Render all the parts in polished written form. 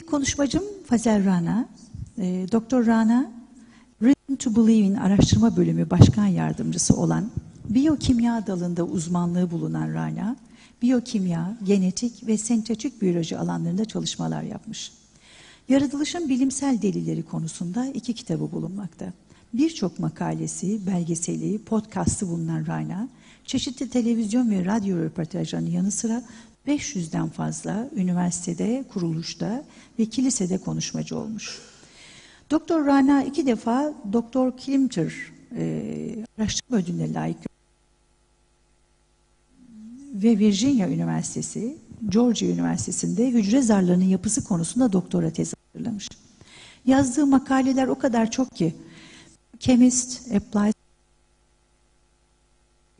İlk konuşmacım Fazale Rana. Doktor Rana, Reason to Believe'in araştırma bölümü başkan yardımcısı olan, biyokimya dalında uzmanlığı bulunan Rana, biyokimya, genetik ve sentetik biyoloji alanlarında çalışmalar yapmış. Yaratılışın bilimsel delilleri konusunda 2 kitabı bulunmakta. Birçok makalesi, belgeseli, podcast'ı bulunan Rana, çeşitli televizyon ve radyo röportajlarının yanı sıra 500'den fazla üniversitede, kuruluşta ve kilisede konuşmacı olmuş. Doktor Rana 2 defa Doktor Klimter araştırma ödülüne layık ve Virginia Üniversitesi, Georgia Üniversitesi'nde hücre zarlarının yapısı konusunda doktora tezi hazırlamış. Yazdığı makaleler o kadar çok ki, Chemist, Applied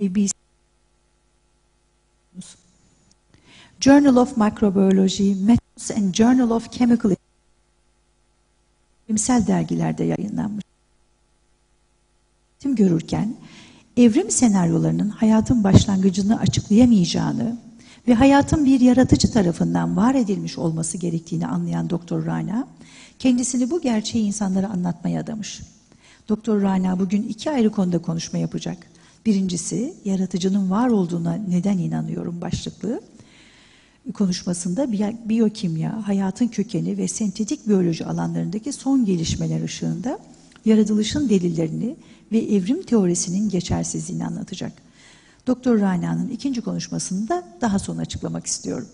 ABC, Journal of Microbiology, Methods and Journal of Chemical bilimsel dergilerde yayınlanmış. Görürken, evrim senaryolarının hayatın başlangıcını açıklayamayacağını ve hayatın bir yaratıcı tarafından var edilmiş olması gerektiğini anlayan Doktor Rana, kendisini bu gerçeği insanlara anlatmaya adamış. Doktor Rana bugün 2 ayrı konuda konuşma yapacak. Birincisi, yaratıcının var olduğuna neden inanıyorum başlıklı konuşmasında biyokimya, hayatın kökeni ve sentetik biyoloji alanlarındaki son gelişmeler ışığında yaratılışın delillerini ve evrim teorisinin geçersizliğini anlatacak. Doktor Rana'nın 2. konuşmasını da daha sonra açıklamak istiyorum.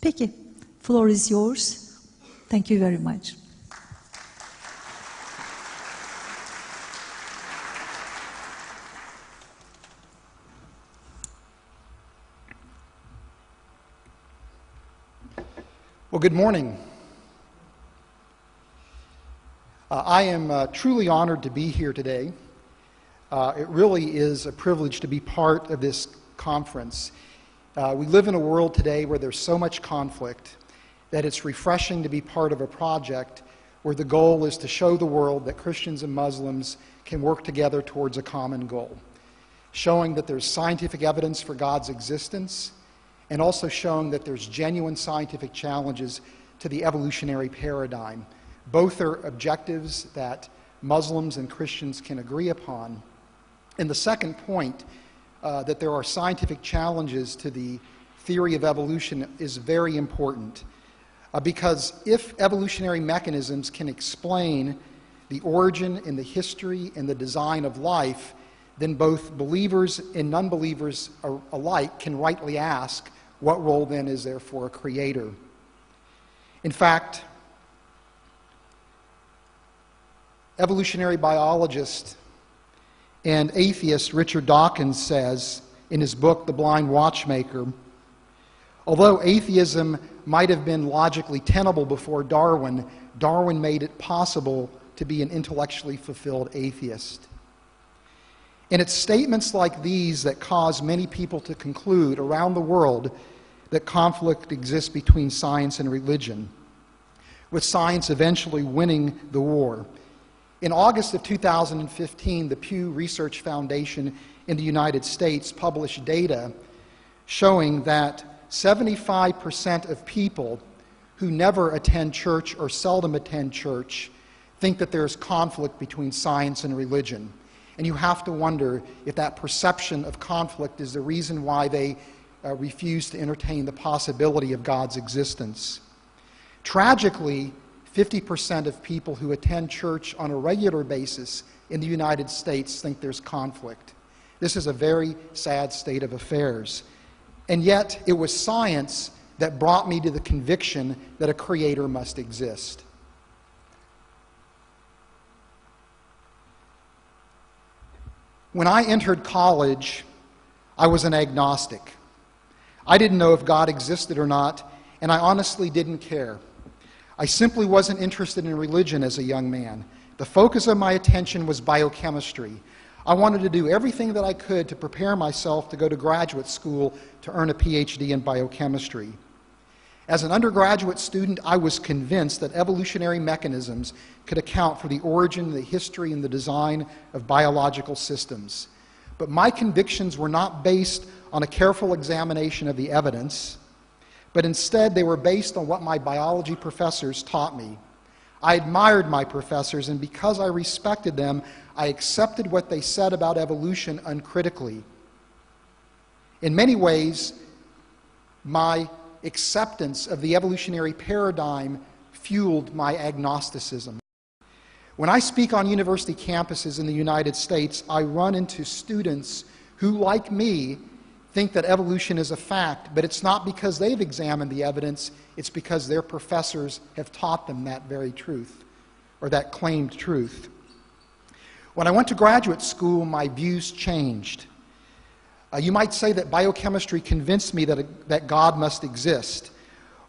Peki, floor is yours. Thank you very much. Well, good morning. I am truly honored to be here today. It really is a privilege to be part of this conference. We live in a world today where there's so much conflict that it's refreshing to be part of a project where the goal is to show the world that Christians and Muslims can work together towards a common goal, showing that there's scientific evidence for God's existence, and also showing that there's genuine scientific challenges to the evolutionary paradigm. Both are objectives that Muslims and Christians can agree upon. And the second point, that there are scientific challenges to the theory of evolution, is very important. Because if evolutionary mechanisms can explain the origin and the history and the design of life, then both believers and non-believers alike can rightly ask, what role then is there for a creator? In fact, evolutionary biologist and atheist Richard Dawkins says in his book, The Blind Watchmaker, although atheism might have been logically tenable before Darwin, Darwin made it possible to be an intellectually fulfilled atheist. And it's statements like these that cause many people to conclude around the world that conflict exists between science and religion, with science eventually winning the war. In August of 2015, the Pew Research Foundation in the United States published data showing that 75% of people who never attend church or seldom attend church think that there's conflict between science and religion. And you have to wonder if that perception of conflict is the reason why they refuse to entertain the possibility of God's existence. Tragically, 50% of people who attend church on a regular basis in the United States think there's conflict. This is a very sad state of affairs. And yet, it was science that brought me to the conviction that a creator must exist. When I entered college, I was an agnostic. I didn't know if God existed or not, and I honestly didn't care. I simply wasn't interested in religion as a young man. The focus of my attention was biochemistry. I wanted to do everything that I could to prepare myself to go to graduate school to earn a PhD in biochemistry. As an undergraduate student, I was convinced that evolutionary mechanisms could account for the origin, the history, and the design of biological systems. But my convictions were not based on a careful examination of the evidence, but instead they were based on what my biology professors taught me. I admired my professors, and because I respected them, I accepted what they said about evolution uncritically. In many ways, my acceptance of the evolutionary paradigm fueled my agnosticism. When I speak on university campuses in the United States, I run into students who, like me, think that evolution is a fact, but it's not because they've examined the evidence, it's because their professors have taught them that very truth, or that claimed truth. When I went to graduate school, my views changed. You might say that biochemistry convinced me that God must exist.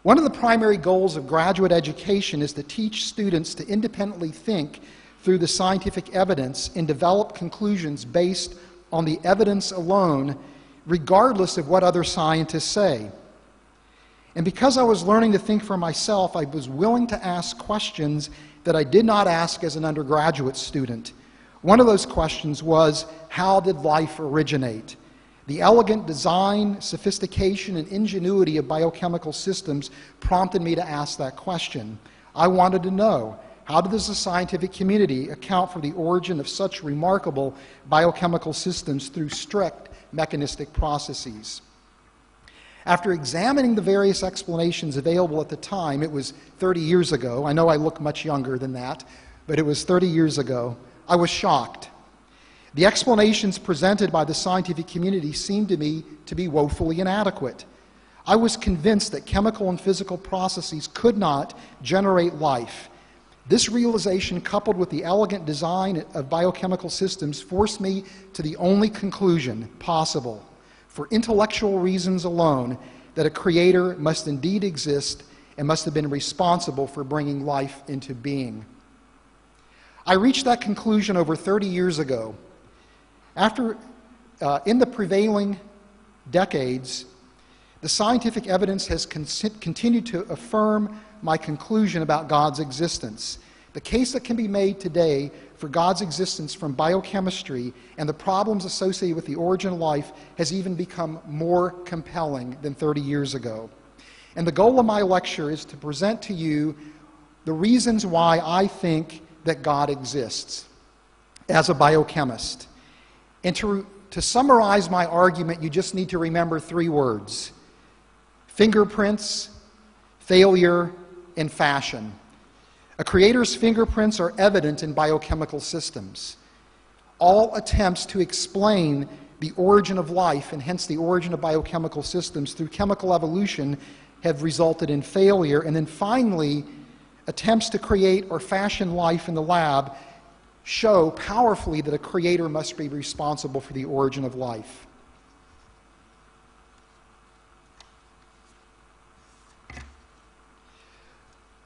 One of the primary goals of graduate education is to teach students to independently think through the scientific evidence and develop conclusions based on the evidence alone, regardless of what other scientists say. And because I was learning to think for myself, I was willing to ask questions that I did not ask as an undergraduate student. One of those questions was, how did life originate? The elegant design, sophistication, and ingenuity of biochemical systems prompted me to ask that question. I wanted to know, how does the scientific community account for the origin of such remarkable biochemical systems through strict mechanistic processes? After examining the various explanations available at the time, it was 30 years ago, I know I look much younger than that, but it was 30 years ago, I was shocked. The explanations presented by the scientific community seemed to me to be woefully inadequate. I was convinced that chemical and physical processes could not generate life. This realization, coupled with the elegant design of biochemical systems, forced me to the only conclusion possible, for intellectual reasons alone, that a creator must indeed exist and must have been responsible for bringing life into being. I reached that conclusion over 30 years ago. In the prevailing decades, the scientific evidence has continued to affirm my conclusion about God's existence. The case that can be made today for God's existence from biochemistry and the problems associated with the origin of life has even become more compelling than 30 years ago. And the goal of my lecture is to present to you the reasons why I think that God exists as a biochemist. And to summarize my argument, you just need to remember three words: fingerprints, failure, and fashion. A creator's fingerprints are evident in biochemical systems. All attempts to explain the origin of life, and hence the origin of biochemical systems, through chemical evolution have resulted in failure. And then finally, attempts to create or fashion life in the lab show powerfully that a creator must be responsible for the origin of life.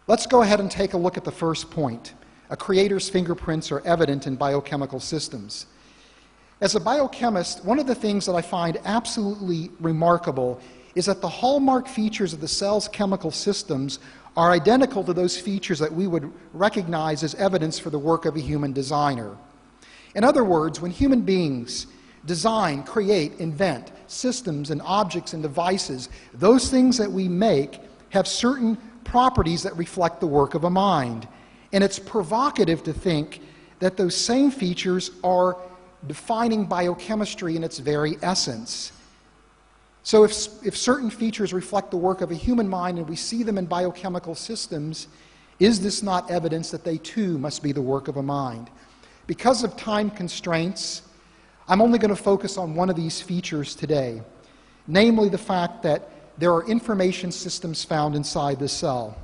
Let's go ahead and take a look at the first point. A creator's fingerprints are evident in biochemical systems. As a biochemist, one of the things that I find absolutely remarkable is that the hallmark features of the cell's chemical systems are identical to those features that we would recognize as evidence for the work of a human designer. In other words, when human beings design, create, invent systems and objects and devices, those things that we make have certain properties that reflect the work of a mind. And it's provocative to think that those same features are defining biochemistry in its very essence. So if certain features reflect the work of a human mind and we see them in biochemical systems, is this not evidence that they too must be the work of a mind? Because of time constraints, I'm only going to focus on one of these features today, namely the fact that there are information systems found inside the cell.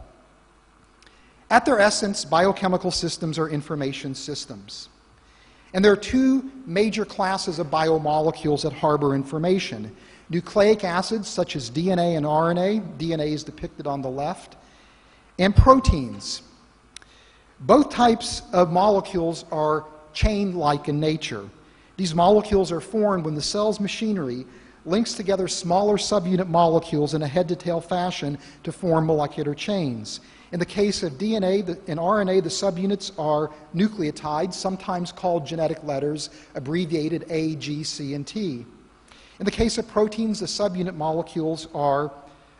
At their essence, biochemical systems are information systems. And there are two major classes of biomolecules that harbor information. Nucleic acids, such as DNA and RNA. DNA is depicted on the left. And proteins. Both types of molecules are chain-like in nature. These molecules are formed when the cell's machinery links together smaller subunit molecules in a head-to-tail fashion to form molecular chains. In the case of DNA and RNA, the subunits are nucleotides, sometimes called genetic letters, abbreviated A, G, C, and T. In the case of proteins, the subunit molecules are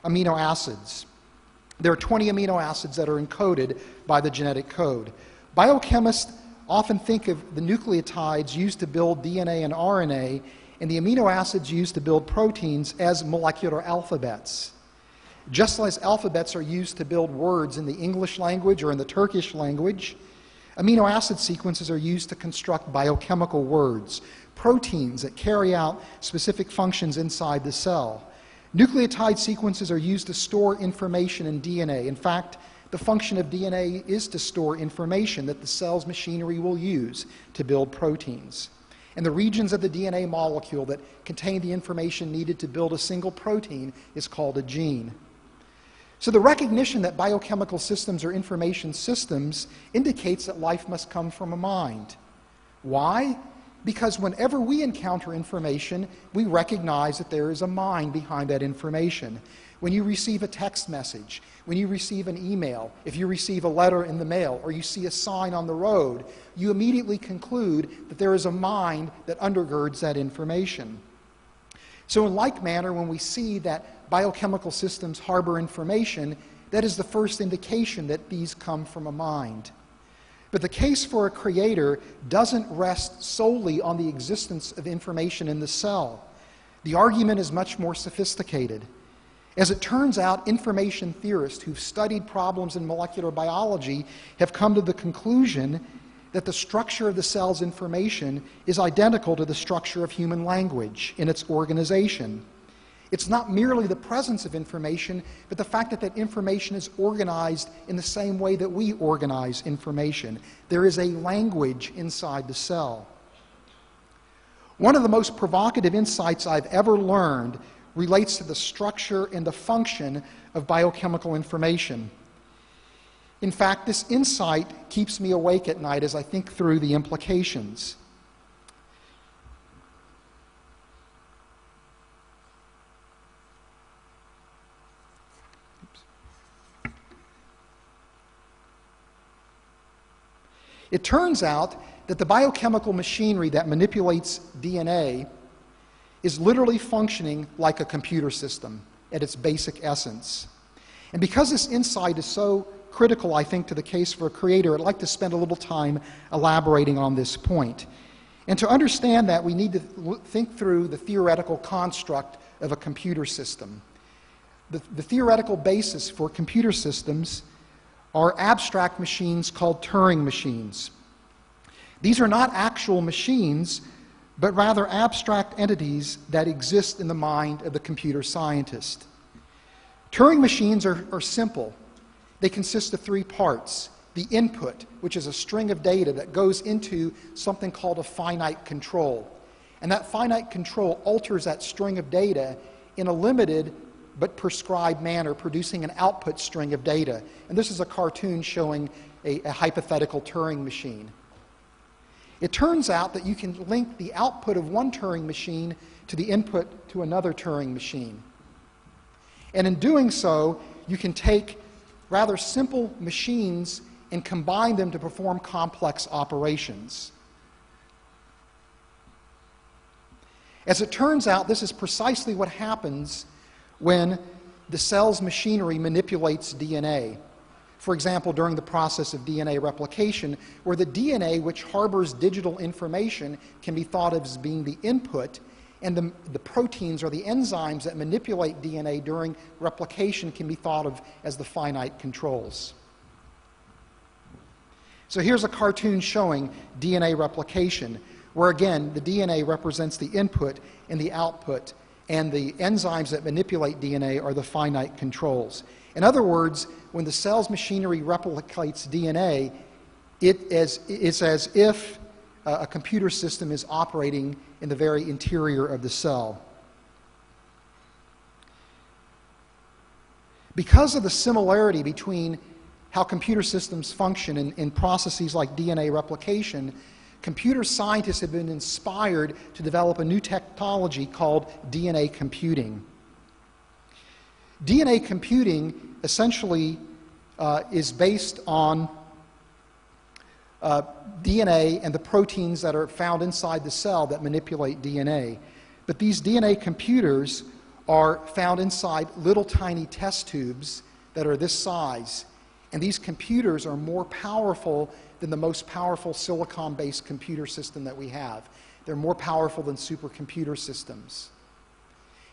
amino acids. There are 20 amino acids that are encoded by the genetic code. Biochemists often think of the nucleotides used to build DNA and RNA and the amino acids used to build proteins as molecular alphabets. Just as alphabets are used to build words in the English language or in the Turkish language, amino acid sequences are used to construct biochemical words, proteins that carry out specific functions inside the cell. Nucleotide sequences are used to store information in DNA. In fact, the function of DNA is to store information that the cell's machinery will use to build proteins. And the regions of the DNA molecule that contain the information needed to build a single protein is called a gene. So the recognition that biochemical systems are information systems indicates that life must come from a mind. Why? Because whenever we encounter information, we recognize that there is a mind behind that information. When you receive a text message, when you receive an email, if you receive a letter in the mail, or you see a sign on the road, you immediately conclude that there is a mind that undergirds that information. So in like manner, when we see that biochemical systems harbor information, that is the first indication that these come from a mind. But the case for a creator doesn't rest solely on the existence of information in the cell. The argument is much more sophisticated. As it turns out, information theorists who've studied problems in molecular biology have come to the conclusion that the structure of the cell's information is identical to the structure of human language in its organization. It's not merely the presence of information, but the fact that that information is organized in the same way that we organize information. There is a language inside the cell. One of the most provocative insights I've ever learned relates to the structure and the function of biochemical information. In fact, this insight keeps me awake at night as I think through the implications. It turns out that the biochemical machinery that manipulates DNA is literally functioning like a computer system at its basic essence. And because this insight is so critical, I think, to the case for a creator, I'd like to spend a little time elaborating on this point. And to understand that, we need to think through the theoretical construct of a computer system. The theoretical basis for computer systems are abstract machines called Turing machines. These are not actual machines, but rather abstract entities that exist in the mind of the computer scientist. Turing machines are simple. They consist of three parts. The input, which is a string of data that goes into something called a finite control. And that finite control alters that string of data in a limited but prescribed manner, producing an output string of data. And this is a cartoon showing a hypothetical Turing machine. It turns out that you can link the output of one Turing machine to the input to another Turing machine. And in doing so, you can take rather simple machines and combine them to perform complex operations. As it turns out, this is precisely what happens when the cell's machinery manipulates DNA. For example, during the process of DNA replication, where the DNA, which harbors digital information, can be thought of as being the input, and the proteins or the enzymes that manipulate DNA during replication can be thought of as the finite controls. So here's a cartoon showing DNA replication, where again, the DNA represents the input and the output, and the enzymes that manipulate DNA are the finite controls. In other words, when the cell's machinery replicates DNA, it's as if a computer system is operating in the very interior of the cell. Because of the similarity between how computer systems function in processes like DNA replication, computer scientists have been inspired to develop a new technology called DNA computing. DNA computing essentially is based on DNA and the proteins that are found inside the cell that manipulate DNA. But these DNA computers are found inside little tiny test tubes that are this size. And these computers are more powerful than the most powerful silicon-based computer system that we have. They're more powerful than supercomputer systems.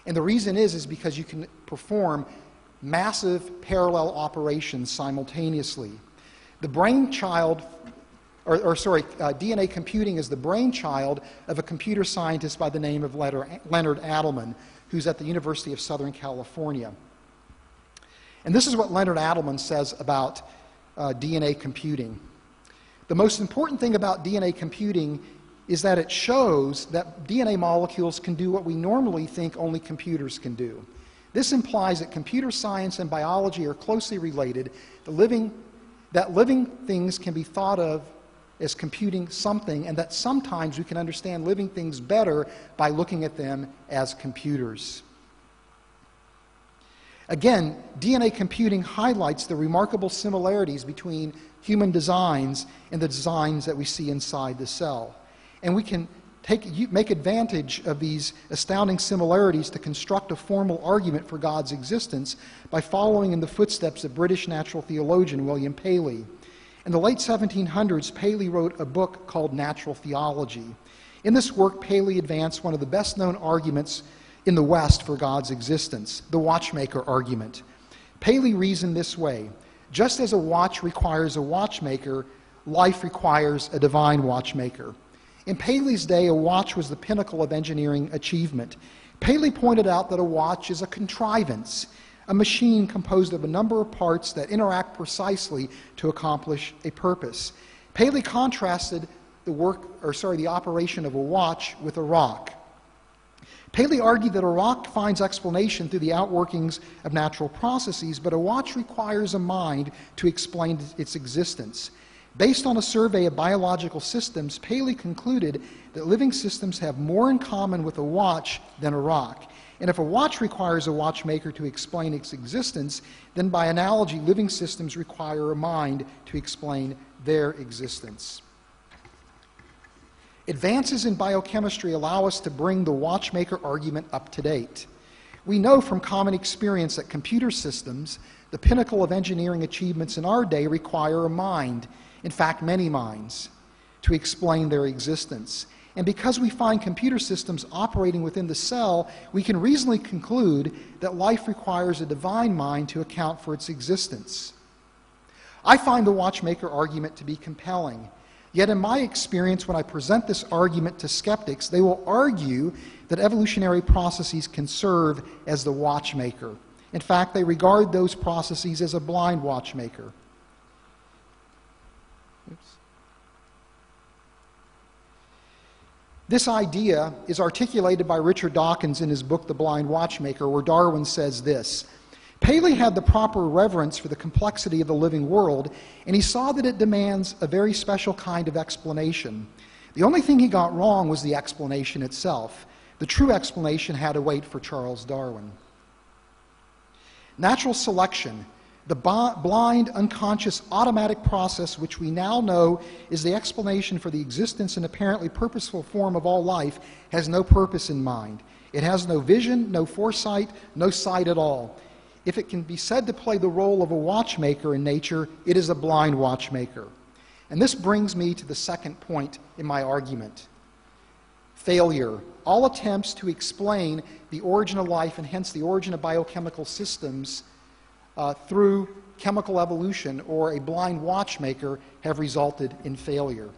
And the reason is because you can perform massive parallel operations simultaneously. The brainchild, DNA computing is the brainchild of a computer scientist by the name of Leonard Adleman, who's at the University of Southern California. And this is what Leonard Adleman says about DNA computing. The most important thing about DNA computing is that it shows that DNA molecules can do what we normally think only computers can do. This implies that computer science and biology are closely related, that living things can be thought of as computing something, and that sometimes we can understand living things better by looking at them as computers. Again, DNA computing highlights the remarkable similarities between human designs and the designs that we see inside the cell. And we can make advantage of these astounding similarities to construct a formal argument for God's existence by following in the footsteps of British natural theologian William Paley. In the late 1700s, Paley wrote a book called Natural Theology. In this work, Paley advanced one of the best-known arguments in the West for God's existence, the watchmaker argument. Paley reasoned this way: just as a watch requires a watchmaker, life requires a divine watchmaker. In Paley's day, a watch was the pinnacle of engineering achievement. Paley pointed out that a watch is a contrivance, a machine composed of a number of parts that interact precisely to accomplish a purpose. Paley contrasted the operation of a watch with a rock. Paley argued that a rock finds explanation through the outworkings of natural processes, but a watch requires a mind to explain its existence. Based on a survey of biological systems, Paley concluded that living systems have more in common with a watch than a rock. And if a watch requires a watchmaker to explain its existence, then by analogy, living systems require a mind to explain their existence. Advances in biochemistry allow us to bring the watchmaker argument up to date. We know from common experience that computer systems, the pinnacle of engineering achievements in our day, require a mind, in fact many minds, to explain their existence. And because we find computer systems operating within the cell, we can reasonably conclude that life requires a divine mind to account for its existence. I find the watchmaker argument to be compelling. Yet in my experience, when I present this argument to skeptics, they will argue that evolutionary processes can serve as the watchmaker. In fact, they regard those processes as a blind watchmaker. This idea is articulated by Richard Dawkins in his book, The Blind Watchmaker, where Darwin says this: Paley had the proper reverence for the complexity of the living world, and he saw that it demands a very special kind of explanation. The only thing he got wrong was the explanation itself. The true explanation had to wait for Charles Darwin. Natural selection, the blind, unconscious, automatic process which we now know is the explanation for the existence and apparently purposeful form of all life, has no purpose in mind. It has no vision, no foresight, no sight at all. If it can be said to play the role of a watchmaker in nature, it is a blind watchmaker. And this brings me to the second point in my argument. Failure. All attempts to explain the origin of life and hence the origin of biochemical systems through chemical evolution or a blind watchmaker have resulted in failure.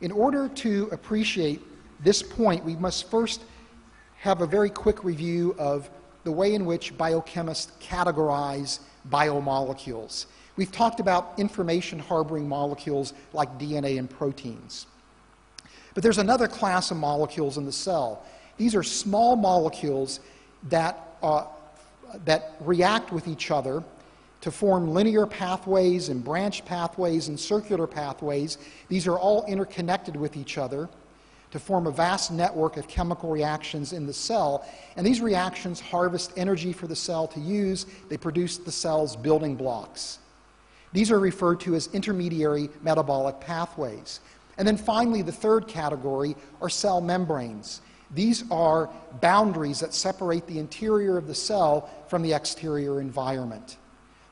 In order to appreciate this point, we must first have a very quick review of the way in which biochemists categorize biomolecules. We've talked about information-harboring molecules like DNA and proteins. But there's another class of molecules in the cell. These are small molecules that react with each other to form linear pathways and branch pathways and circular pathways. These are all interconnected with each other to form a vast network of chemical reactions in the cell. And these reactions harvest energy for the cell to use. They produce the cell's building blocks. These are referred to as intermediary metabolic pathways. And then finally, the third category are cell membranes. These are boundaries that separate the interior of the cell from the exterior environment.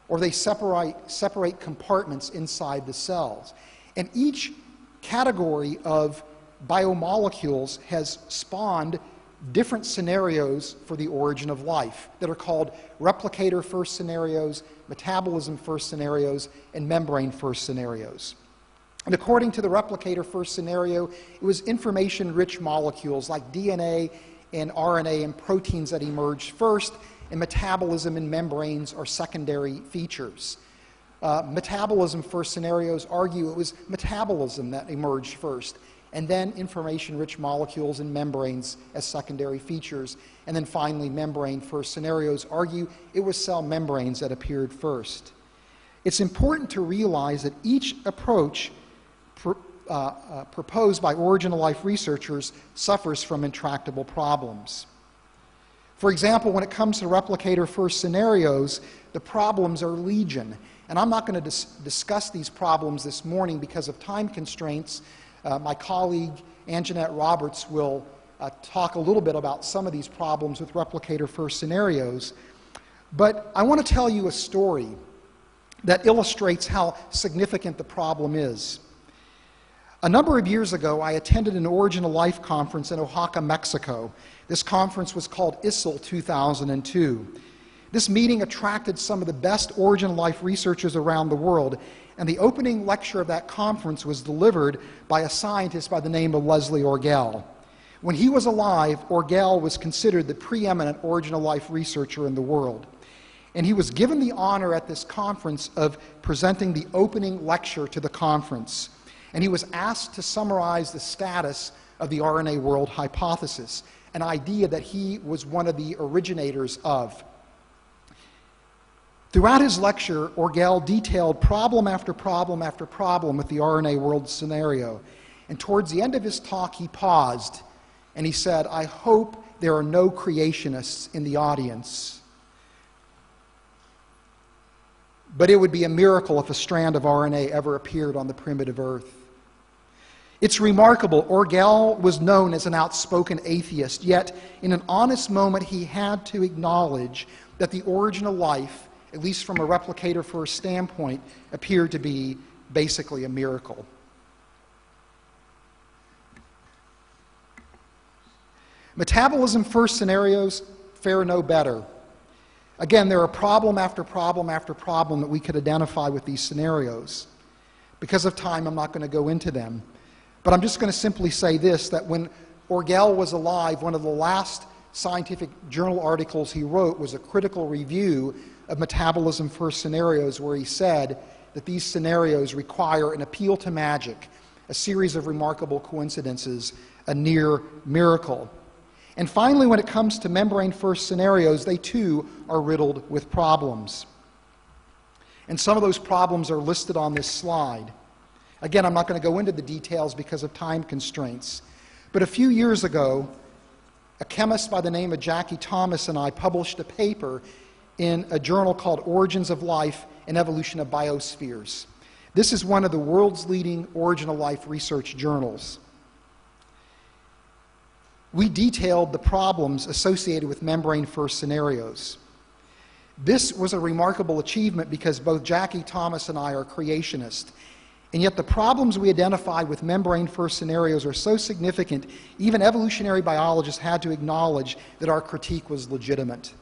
Or they separate compartments inside the cells. And each category of biomolecules has spawned different scenarios for the origin of life that are called replicator first scenarios, metabolism first scenarios, and membrane first scenarios. And according to the replicator first scenario, it was information-rich molecules like DNA and RNA and proteins that emerged first, and metabolism and membranes are secondary features. Metabolism first scenarios argue it was metabolism that emerged first, and then information-rich molecules and membranes as secondary features. And then finally, membrane first scenarios argue it was cell membranes that appeared first. It's important to realize that each approach proposed by origin of life researchers suffers from intractable problems. For example, when it comes to replicator first scenarios, the problems are legion. And I'm not going to discuss these problems this morning because of time constraints. My colleague, Anjanette Roberts, will talk a little bit about some of these problems with replicator first scenarios. But I want to tell you a story that illustrates how significant the problem is. A number of years ago, I attended an Origin of Life conference in Oaxaca, Mexico. This conference was called ISIL 2002. This meeting attracted some of the best Origin of Life researchers around the world, and the opening lecture of that conference was delivered by a scientist by the name of Leslie Orgel. When he was alive, Orgel was considered the preeminent Origin of Life researcher in the world. And he was given the honor at this conference of presenting the opening lecture to the conference. And he was asked to summarize the status of the RNA world hypothesis, an idea that he was one of the originators of. Throughout his lecture, Orgel detailed problem after problem after problem with the RNA world scenario. And towards the end of his talk, he paused and he said, "I hope there are no creationists in the audience. But it would be a miracle if a strand of RNA ever appeared on the primitive Earth." It's remarkable. Orgel was known as an outspoken atheist, yet in an honest moment he had to acknowledge that the origin of life, at least from a replicator first standpoint, appeared to be basically a miracle. Metabolism first scenarios fare no better. Again, there are problem after problem after problem that we could identify with these scenarios. Because of time, I'm not going to go into them. But I'm just going to simply say this, that when Orgel was alive, one of the last scientific journal articles he wrote was a critical review of metabolism first scenarios, where he said that these scenarios require an appeal to magic, a series of remarkable coincidences, a near miracle. And finally, when it comes to membrane first scenarios, they too are riddled with problems. And some of those problems are listed on this slide. Again, I'm not going to go into the details because of time constraints. But a few years ago, a chemist by the name of Jackie Thomas and I published a paper in a journal called Origins of Life and Evolution of Biospheres. This is one of the world's leading origin of life research journals. We detailed the problems associated with membrane first scenarios. This was a remarkable achievement because both Jackie Thomas and I are creationists. And yet the problems we identified with membrane first scenarios are so significant, even evolutionary biologists had to acknowledge that our critique was legitimate.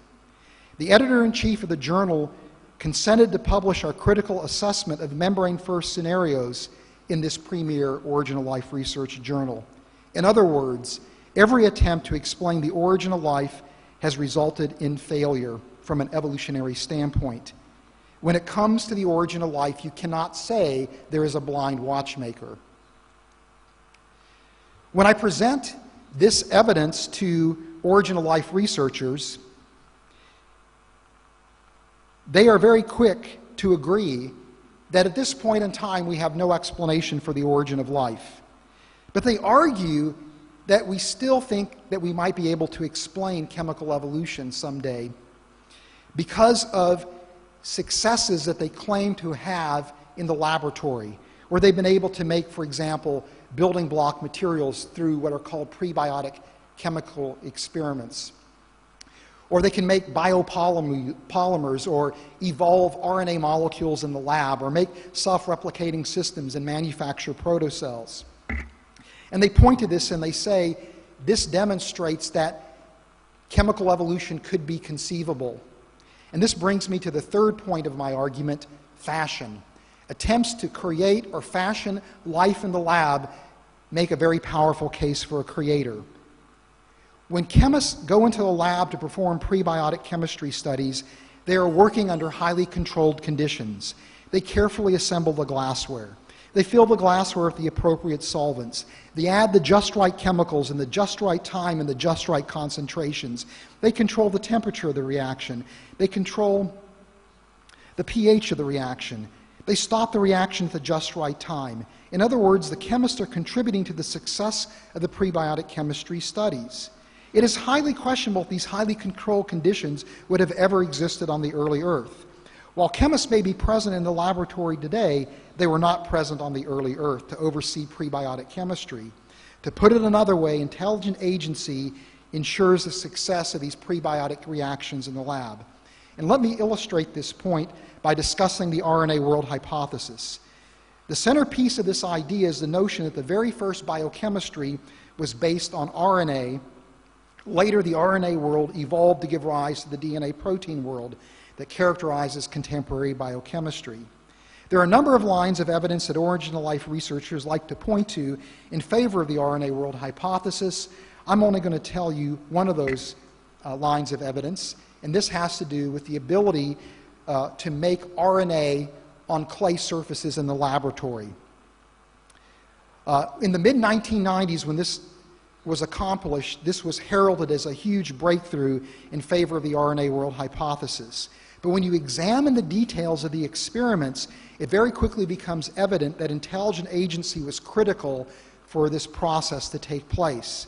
The editor-in-chief of the journal consented to publish our critical assessment of membrane first scenarios in this premier Origin of Life research journal. In other words, every attempt to explain the origin of life has resulted in failure from an evolutionary standpoint. When it comes to the origin of life, you cannot say there is a blind watchmaker. When I present this evidence to origin of life researchers, they are very quick to agree that at this point in time we have no explanation for the origin of life. But they argue that we still think that we might be able to explain chemical evolution someday because of successes that they claim to have in the laboratory, where they've been able to make, for example, building block materials through what are called prebiotic chemical experiments. Or they can make biopolymers or evolve RNA molecules in the lab or make self-replicating systems and manufacture protocells. And they point to this and they say, this demonstrates that chemical evolution could be conceivable. And this brings me to the third point of my argument, fashion. Attempts to create or fashion life in the lab make a very powerful case for a creator. When chemists go into the lab to perform prebiotic chemistry studies, they are working under highly controlled conditions. They carefully assemble the glassware. They fill the glassware with the appropriate solvents. They add the just right chemicals in the just right time and the just right concentrations. They control the temperature of the reaction. They control the pH of the reaction. They stop the reaction at the just right time. In other words, the chemists are contributing to the success of the prebiotic chemistry studies. It is highly questionable if these highly controlled conditions would have ever existed on the early Earth. While chemists may be present in the laboratory today, they were not present on the early Earth to oversee prebiotic chemistry. To put it another way, intelligent agency ensures the success of these prebiotic reactions in the lab. And let me illustrate this point by discussing the RNA world hypothesis. The centerpiece of this idea is the notion that the very first biochemistry was based on RNA. Later, the RNA world evolved to give rise to the DNA protein world that characterizes contemporary biochemistry. There are a number of lines of evidence that origin of life researchers like to point to in favor of the RNA world hypothesis. I'm only going to tell you one of those lines of evidence, and this has to do with the ability to make RNA on clay surfaces in the laboratory. In the mid-1990s, when this was accomplished, this was heralded as a huge breakthrough in favor of the RNA world hypothesis. But when you examine the details of the experiments, it very quickly becomes evident that intelligent agency was critical for this process to take place.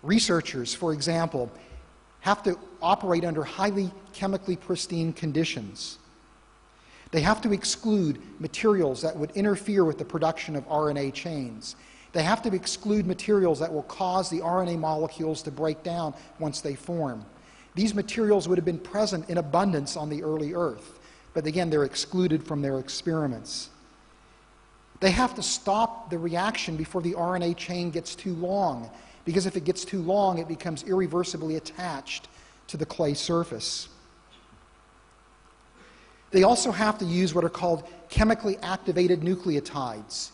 Researchers, for example, have to operate under highly chemically pristine conditions. They have to exclude materials that would interfere with the production of RNA chains. They have to exclude materials that will cause the RNA molecules to break down once they form. These materials would have been present in abundance on the early Earth, but again, they're excluded from their experiments. They have to stop the reaction before the RNA chain gets too long, because if it gets too long, it becomes irreversibly attached to the clay surface. They also have to use what are called chemically activated nucleotides.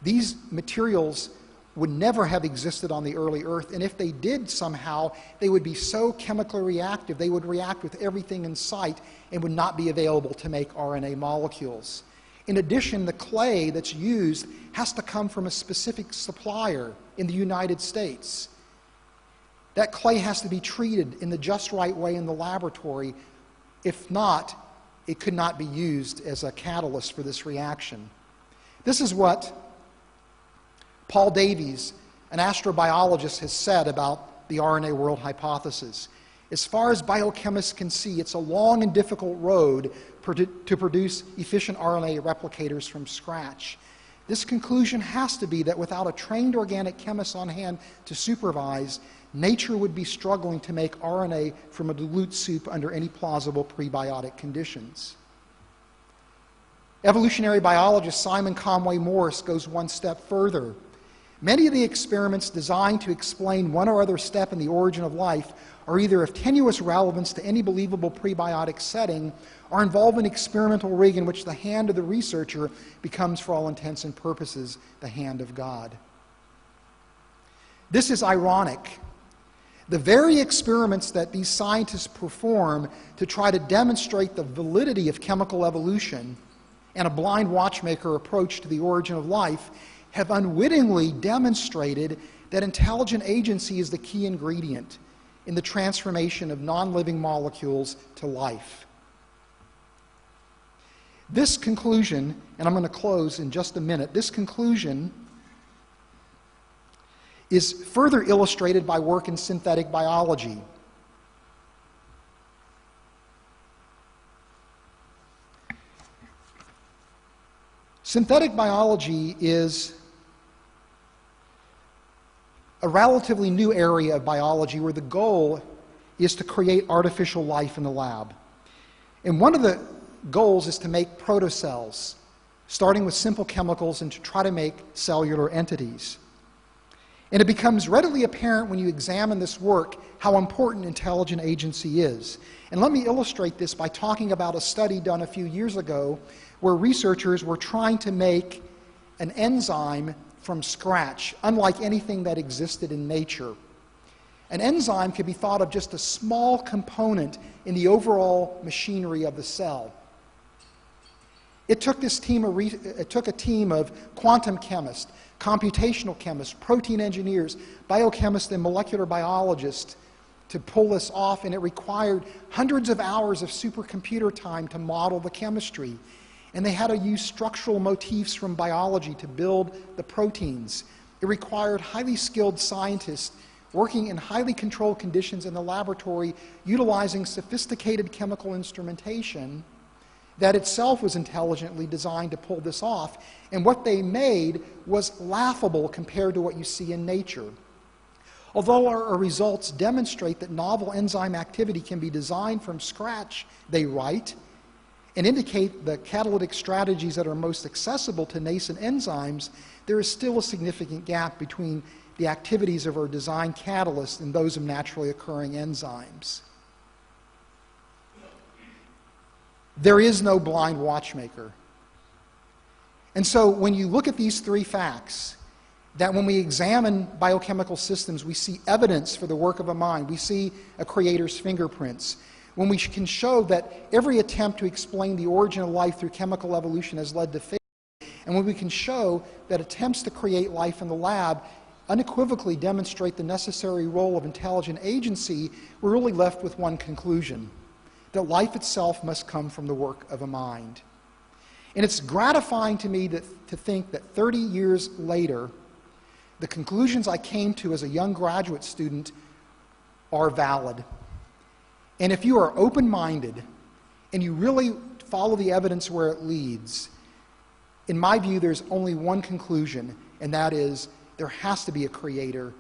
These materials would never have existed on the early Earth, and if they did somehow, they would be so chemically reactive, they would react with everything in sight and would not be available to make RNA molecules. In addition, the clay that's used has to come from a specific supplier in the United States. That clay has to be treated in the just right way in the laboratory. If not, it could not be used as a catalyst for this reaction. This is what Paul Davies, an astrobiologist, has said about the RNA world hypothesis. As far as biochemists can see, it's a long and difficult road to produce efficient RNA replicators from scratch. This conclusion has to be that without a trained organic chemist on hand to supervise, nature would be struggling to make RNA from a dilute soup under any plausible prebiotic conditions. Evolutionary biologist Simon Conway Morris goes one step further. Many of the experiments designed to explain one or other step in the origin of life are either of tenuous relevance to any believable prebiotic setting or involve an experimental rig in which the hand of the researcher becomes, for all intents and purposes, the hand of God. This is ironic. The very experiments that these scientists perform to try to demonstrate the validity of chemical evolution and a blind watchmaker approach to the origin of life have unwittingly demonstrated that intelligent agency is the key ingredient in the transformation of non-living molecules to life. This conclusion, and I'm going to close in just a minute, this conclusion is further illustrated by work in synthetic biology. Synthetic biology is a relatively new area of biology where the goal is to create artificial life in the lab. And one of the goals is to make protocells, starting with simple chemicals and to try to make cellular entities. And it becomes readily apparent when you examine this work how important intelligent agency is. And let me illustrate this by talking about a study done a few years ago where researchers were trying to make an enzyme from scratch, unlike anything that existed in nature. An enzyme can be thought of just a small component in the overall machinery of the cell. It took a team of quantum chemists, computational chemists, protein engineers, biochemists, and molecular biologists to pull this off, and it required hundreds of hours of supercomputer time to model the chemistry. And they had to use structural motifs from biology to build the proteins. It required highly skilled scientists working in highly controlled conditions in the laboratory, utilizing sophisticated chemical instrumentation that itself was intelligently designed to pull this off. And what they made was laughable compared to what you see in nature. Although our results demonstrate that novel enzyme activity can be designed from scratch, they write, and indicate the catalytic strategies that are most accessible to nascent enzymes, there is still a significant gap between the activities of our design catalysts and those of naturally occurring enzymes. There is no blind watchmaker. And so when you look at these three facts, that when we examine biochemical systems, we see evidence for the work of a mind. We see a creator's fingerprints. When we can show that every attempt to explain the origin of life through chemical evolution has led to failure, and when we can show that attempts to create life in the lab unequivocally demonstrate the necessary role of intelligent agency, we're really left with one conclusion: that life itself must come from the work of a mind. And it's gratifying to me to think that 30 years later, the conclusions I came to as a young graduate student are valid. And if you are open-minded and you really follow the evidence where it leads, in my view, there's only one conclusion, and that is there has to be a creator.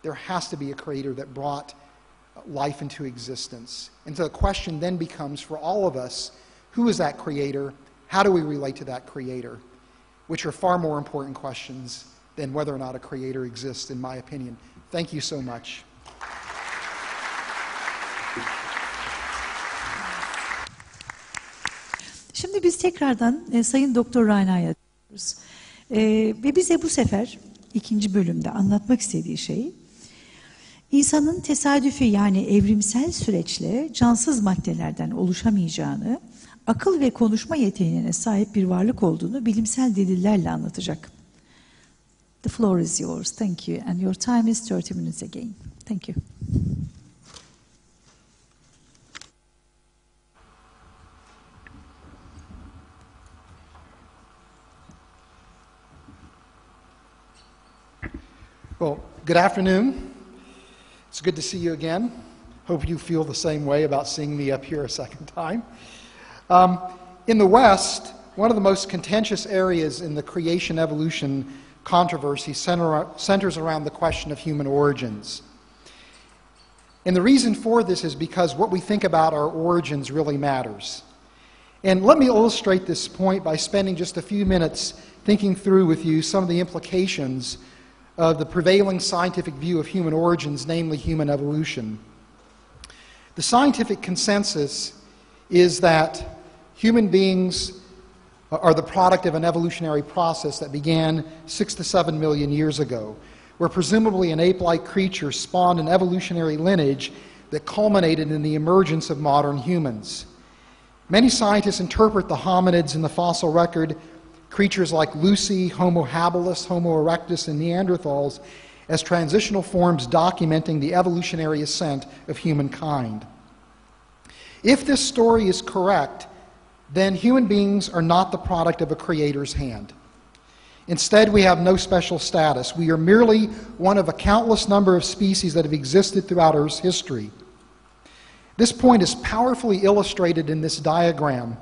There has to be a creator that brought life into existence. And so the question then becomes for all of us, who is that creator? How do we relate to that creator? Which are far more important questions than whether or not a creator exists, in my opinion. Thank you so much. Şimdi biz tekrardan Sayın Doktor Rana'ya dönüyoruz. Ve bize bu sefer ikinci bölümde anlatmak istediği şey, İnsanın tesadüfi yani evrimsel süreçle cansız maddelerden oluşamayacağını, akıl ve konuşma yeteneğine sahip bir varlık olduğunu bilimsel delillerle anlatacak. The floor is yours. Thank you. And your time is 30 minutes again. Thank you. Well, good afternoon. It's good to see you again. Hope you feel the same way about seeing me up here a second time. In the West, one of the most contentious areas in the creation-evolution controversy centers around the question of human origins. And the reason for this is because what we think about our origins really matters. And let me illustrate this point by spending just a few minutes thinking through with you some of the implications of the prevailing scientific view of human origins, namely human evolution. The scientific consensus is that human beings are the product of an evolutionary process that began 6 to 7 million years ago, where presumably an ape-like creature spawned an evolutionary lineage that culminated in the emergence of modern humans. Many scientists interpret the hominids in the fossil record, creatures like Lucy, Homo habilis, Homo erectus, and Neanderthals, as transitional forms documenting the evolutionary ascent of humankind. If this story is correct, then human beings are not the product of a creator's hand. Instead, we have no special status. We are merely one of a countless number of species that have existed throughout Earth's history. This point is powerfully illustrated in this diagram,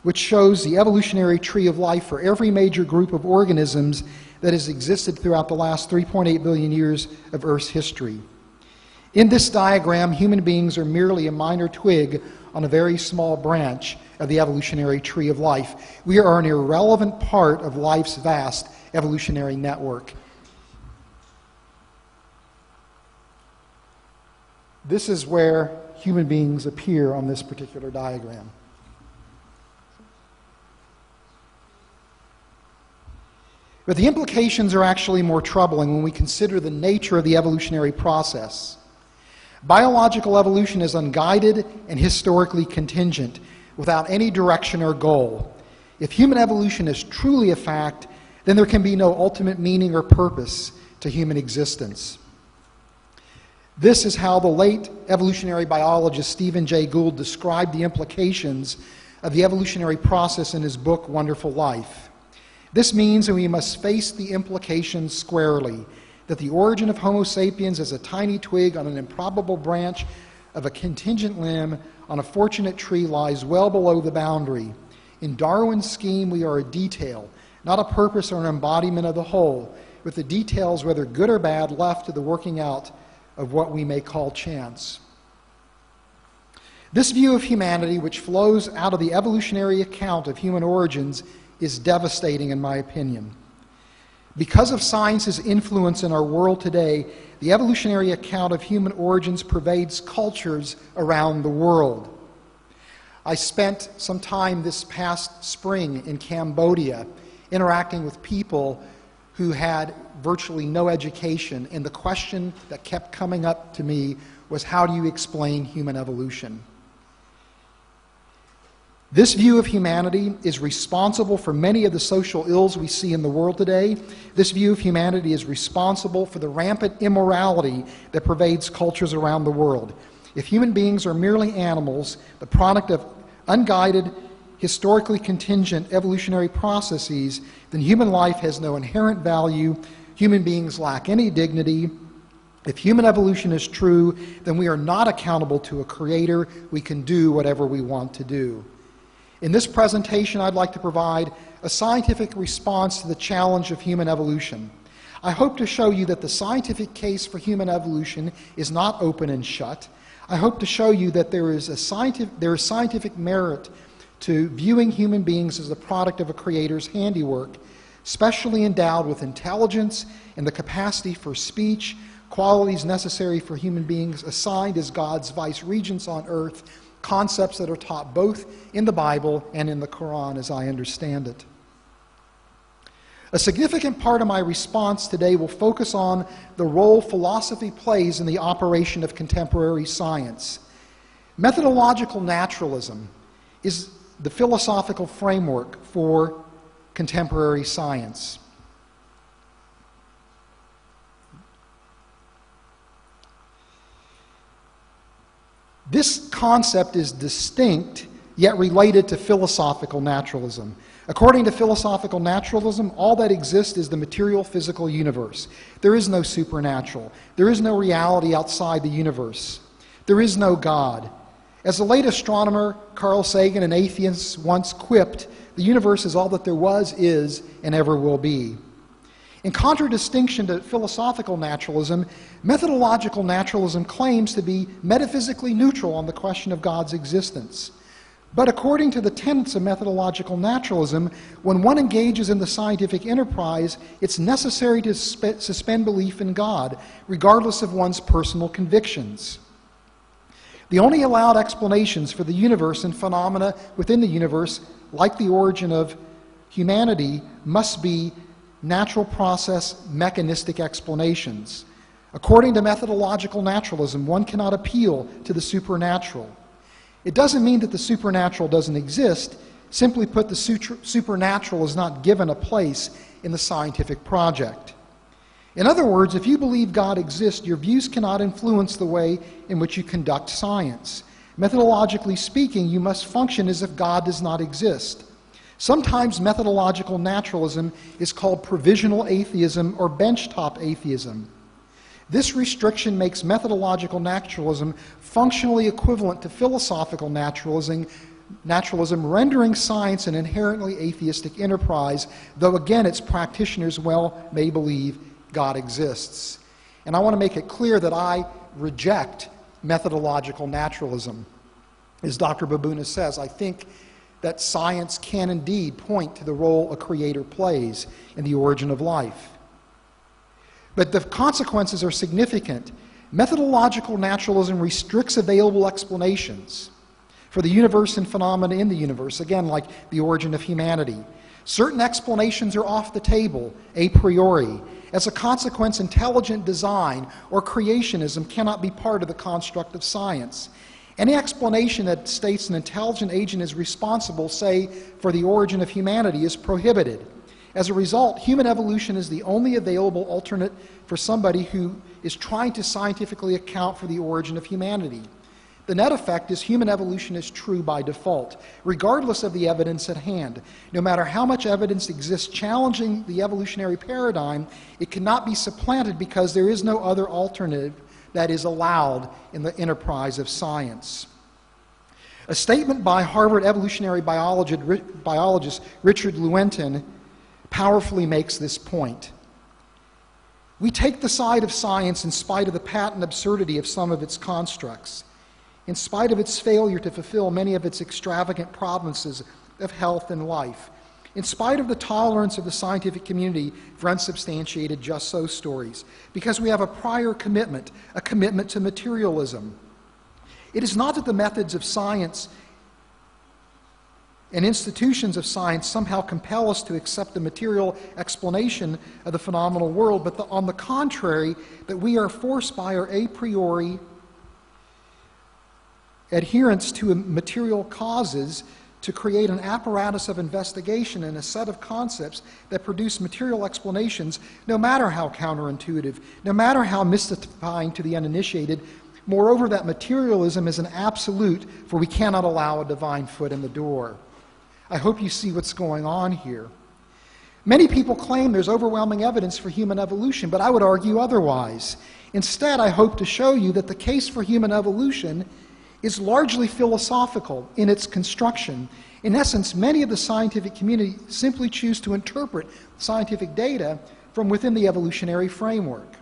which shows the evolutionary tree of life for every major group of organisms that has existed throughout the last 3.8 billion years of Earth's history. In this diagram, human beings are merely a minor twig on a very small branch of the evolutionary tree of life. We are an irrelevant part of life's vast evolutionary network. This is where human beings appear on this particular diagram. But the implications are actually more troubling when we consider the nature of the evolutionary process. Biological evolution is unguided and historically contingent, without any direction or goal. If human evolution is truly a fact, then there can be no ultimate meaning or purpose to human existence. This is how the late evolutionary biologist Stephen Jay Gould described the implications of the evolutionary process in his book, Wonderful Life. This means that we must face the implications squarely, that the origin of Homo sapiens as a tiny twig on an improbable branch of a contingent limb on a fortunate tree lies well below the boundary. In Darwin's scheme, we are a detail, not a purpose or an embodiment of the whole, with the details, whether good or bad, left to the working out of what we may call chance. This view of humanity, which flows out of the evolutionary account of human origins, is devastating in my opinion. Because of science's influence in our world today, the evolutionary account of human origins pervades cultures around the world. I spent some time this past spring in Cambodia interacting with people who had virtually no education, and the question that kept coming up to me was, how do you explain human evolution? This view of humanity is responsible for many of the social ills we see in the world today. This view of humanity is responsible for the rampant immorality that pervades cultures around the world. If human beings are merely animals, the product of unguided, historically contingent evolutionary processes, then human life has no inherent value. Human beings lack any dignity. If human evolution is true, then we are not accountable to a creator. We can do whatever we want to do. In this presentation, I'd like to provide a scientific response to the challenge of human evolution. I hope to show you that the scientific case for human evolution is not open and shut. I hope to show you that there is scientific merit to viewing human beings as the product of a creator's handiwork, specially endowed with intelligence and the capacity for speech, qualities necessary for human beings assigned as God's vice-regents on earth, concepts that are taught both in the Bible and in the Quran as I understand it. A significant part of my response today will focus on the role philosophy plays in the operation of contemporary science. Methodological naturalism is the philosophical framework for contemporary science. This concept is distinct, yet related to philosophical naturalism. According to philosophical naturalism, all that exists is the material physical universe. There is no supernatural. There is no reality outside the universe. There is no God. As the late astronomer Carl Sagan, an atheist, once quipped, the universe is all that there was, is, and ever will be. In contradistinction to philosophical naturalism, methodological naturalism claims to be metaphysically neutral on the question of God's existence. But according to the tenets of methodological naturalism, when one engages in the scientific enterprise, it's necessary to suspend belief in God, regardless of one's personal convictions. The only allowed explanations for the universe and phenomena within the universe, like the origin of humanity, must be natural process mechanistic explanations. According to methodological naturalism, one cannot appeal to the supernatural. It doesn't mean that the supernatural doesn't exist. Simply put, the supernatural is not given a place in the scientific project. In other words, if you believe God exists, your views cannot influence the way in which you conduct science. Methodologically speaking, you must function as if God does not exist. Sometimes methodological naturalism is called provisional atheism or benchtop atheism. This restriction makes methodological naturalism functionally equivalent to philosophical naturalism, naturalism rendering science an inherently atheistic enterprise, though again its practitioners well may believe God exists. And I want to make it clear that I reject methodological naturalism. As Dr. Babuna says, I think that science can indeed point to the role a creator plays in the origin of life. But the consequences are significant. Methodological naturalism restricts available explanations for the universe and phenomena in the universe, again, like the origin of humanity. Certain explanations are off the table a priori. As a consequence, intelligent design or creationism cannot be part of the construct of science. Any explanation that states an intelligent agent is responsible, say, for the origin of humanity, is prohibited. As a result, human evolution is the only available alternate for somebody who is trying to scientifically account for the origin of humanity. The net effect is human evolution is true by default, regardless of the evidence at hand. No matter how much evidence exists challenging the evolutionary paradigm, it cannot be supplanted because there is no other alternative that is allowed in the enterprise of science. A statement by Harvard evolutionary biologist Richard Lewontin powerfully makes this point. We take the side of science in spite of the patent absurdity of some of its constructs, in spite of its failure to fulfill many of its extravagant promises of health and life, in spite of the tolerance of the scientific community for unsubstantiated just so stories, because we have a prior commitment, a commitment to materialism. It is not that the methods of science and institutions of science somehow compel us to accept the material explanation of the phenomenal world, but on the contrary, that we are forced by our a priori adherence to material causes to create an apparatus of investigation and a set of concepts that produce material explanations, no matter how counterintuitive, no matter how mystifying to the uninitiated. Moreover, that materialism is an absolute, for we cannot allow a divine foot in the door. I hope you see what's going on here. Many people claim there's overwhelming evidence for human evolution, but I would argue otherwise. Instead, I hope to show you that the case for human evolution is largely philosophical in its construction. In essence, many of the scientific community simply choose to interpret scientific data from within the evolutionary framework.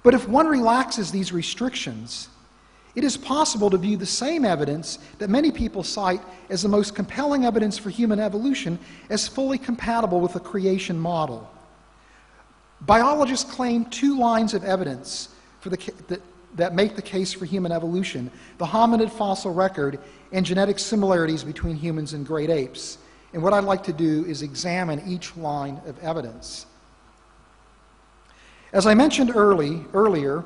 But if one relaxes these restrictions, it is possible to view the same evidence that many people cite as the most compelling evidence for human evolution as fully compatible with the creation model. Biologists claim two lines of evidence for that make the case for human evolution: the hominid fossil record and genetic similarities between humans and great apes. And what I'd like to do is examine each line of evidence. As I mentioned earlier,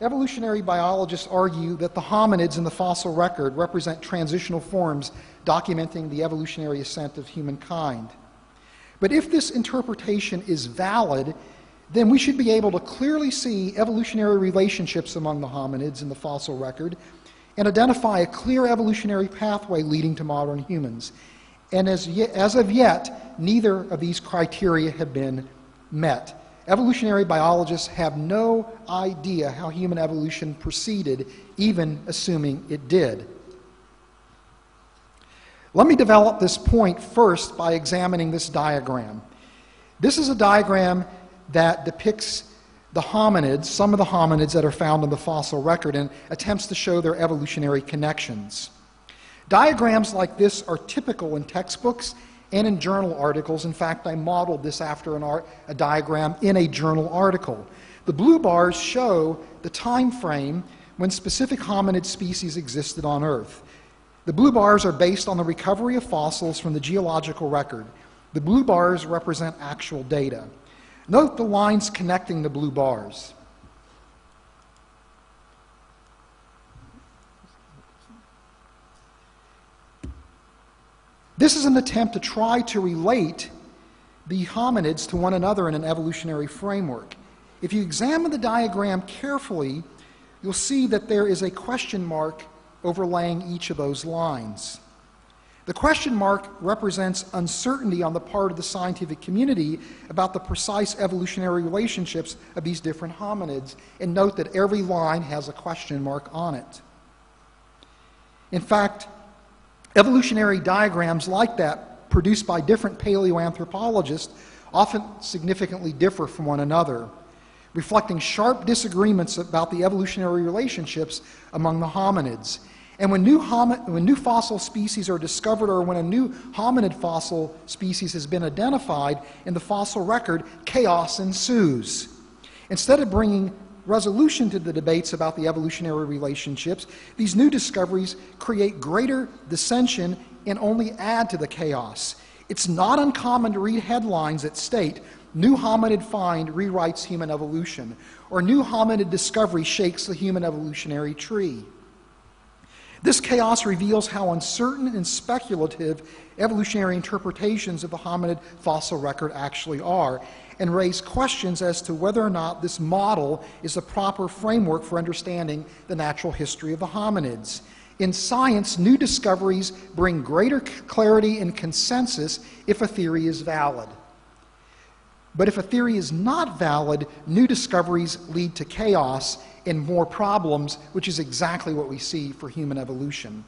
evolutionary biologists argue that the hominids in the fossil record represent transitional forms documenting the evolutionary ascent of humankind. But if this interpretation is valid, then we should be able to clearly see evolutionary relationships among the hominids in the fossil record and identify a clear evolutionary pathway leading to modern humans. And as of yet, neither of these criteria have been met. Evolutionary biologists have no idea how human evolution proceeded, even assuming it did. Let me develop this point first by examining this diagram. This is a diagram that depicts the hominids, some of the hominids that are found in the fossil record, and attempts to show their evolutionary connections. Diagrams like this are typical in textbooks and in journal articles. In fact, I modeled this after a diagram in a journal article. The blue bars show the time frame when specific hominid species existed on Earth. The blue bars are based on the recovery of fossils from the geological record. The blue bars represent actual data. Note the lines connecting the blue bars. This is an attempt to try to relate the hominids to one another in an evolutionary framework. If you examine the diagram carefully, you'll see that there is a question mark overlaying each of those lines. The question mark represents uncertainty on the part of the scientific community about the precise evolutionary relationships of these different hominids, and note that every line has a question mark on it. In fact, evolutionary diagrams like that, produced by different paleoanthropologists, often significantly differ from one another, reflecting sharp disagreements about the evolutionary relationships among the hominids. And when new fossil species are discovered, or when a new hominid fossil species has been identified in the fossil record, chaos ensues. Instead of bringing resolution to the debates about the evolutionary relationships, these new discoveries create greater dissension and only add to the chaos. It's not uncommon to read headlines that state, "New hominid find rewrites human evolution," or "New hominid discovery shakes the human evolutionary tree." This chaos reveals how uncertain and speculative evolutionary interpretations of the hominid fossil record actually are, and raise questions as to whether or not this model is a proper framework for understanding the natural history of the hominids. In science, new discoveries bring greater clarity and consensus if a theory is valid. But if a theory is not valid, new discoveries lead to chaos and more problems, which is exactly what we see for human evolution.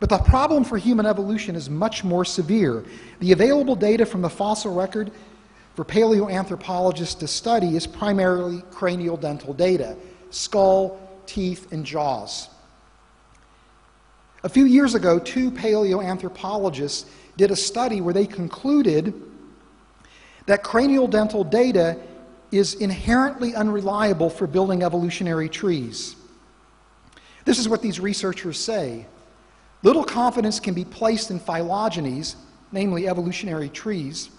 But the problem for human evolution is much more severe. The available data from the fossil record for paleoanthropologists to study is primarily cranial dental data: skull, teeth, and jaws. A few years ago, two paleoanthropologists did a study where they concluded that cranial dental data is inherently unreliable for building evolutionary trees. This is what these researchers say: little confidence can be placed in phylogenies, namely evolutionary trees,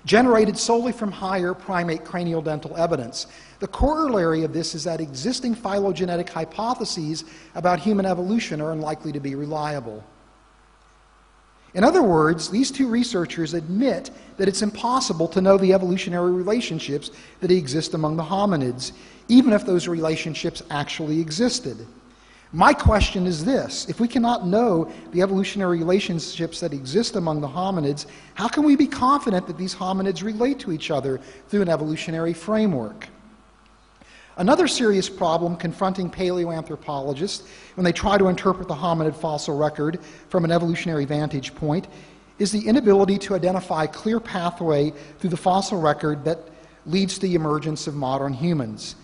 generated solely from higher primate cranial dental evidence. The corollary of this is that existing phylogenetic hypotheses about human evolution are unlikely to be reliable. In other words, these two researchers admit that it's impossible to know the evolutionary relationships that exist among the hominids, even if those relationships actually existed. My question is this: if we cannot know the evolutionary relationships that exist among the hominids, how can we be confident that these hominids relate to each other through an evolutionary framework? Another serious problem confronting paleoanthropologists when they try to interpret the hominid fossil record from an evolutionary vantage point is the inability to identify a clear pathway through the fossil record that leads to the emergence of modern humans.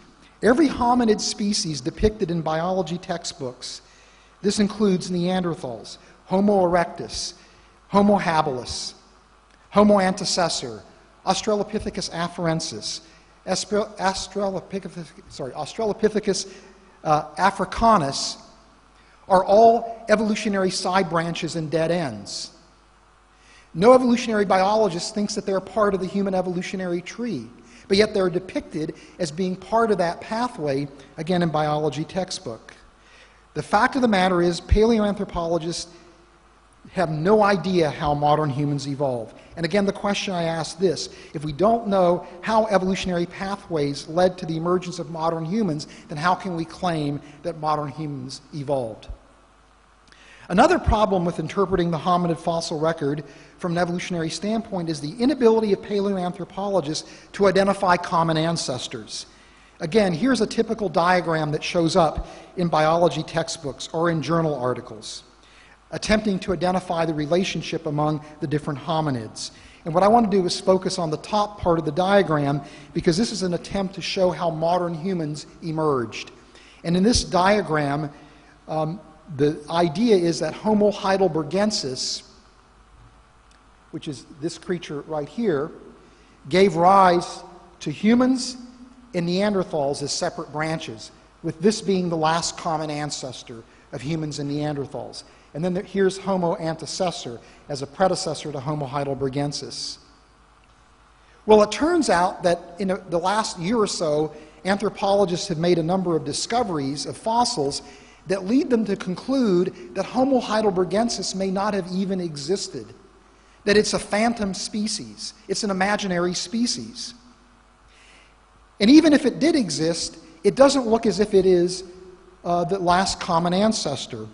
Every hominid species depicted in biology textbooks, this includes Neanderthals, Homo erectus, Homo habilis, Homo antecessor, Australopithecus afarensis, Australopithecus africanus, are all evolutionary side branches and dead ends. No evolutionary biologist thinks that they're part of the human evolutionary tree, but yet they're depicted as being part of that pathway, again in biology textbook. The fact of the matter is, paleoanthropologists have no idea how modern humans evolve. And again, the question I ask this: if we don't know how evolutionary pathways led to the emergence of modern humans, then how can we claim that modern humans evolved? Another problem with interpreting the hominid fossil record from an evolutionary standpoint is the inability of paleoanthropologists to identify common ancestors. Again, here's a typical diagram that shows up in biology textbooks or in journal articles, attempting to identify the relationship among the different hominids. And what I want to do is focus on the top part of the diagram, because this is an attempt to show how modern humans emerged. And in this diagram, the idea is that Homo heidelbergensis, which is this creature right here, gave rise to humans and Neanderthals as separate branches, with this being the last common ancestor of humans and Neanderthals. And then here's Homo antecessor as a predecessor to Homo heidelbergensis. Well, it turns out that in the last year or so, anthropologists have made a number of discoveries of fossils that lead them to conclude that Homo heidelbergensis may not have even existed, that it's a phantom species, it's an imaginary species. And even if it did exist, it doesn't look as if it is the last common ancestor.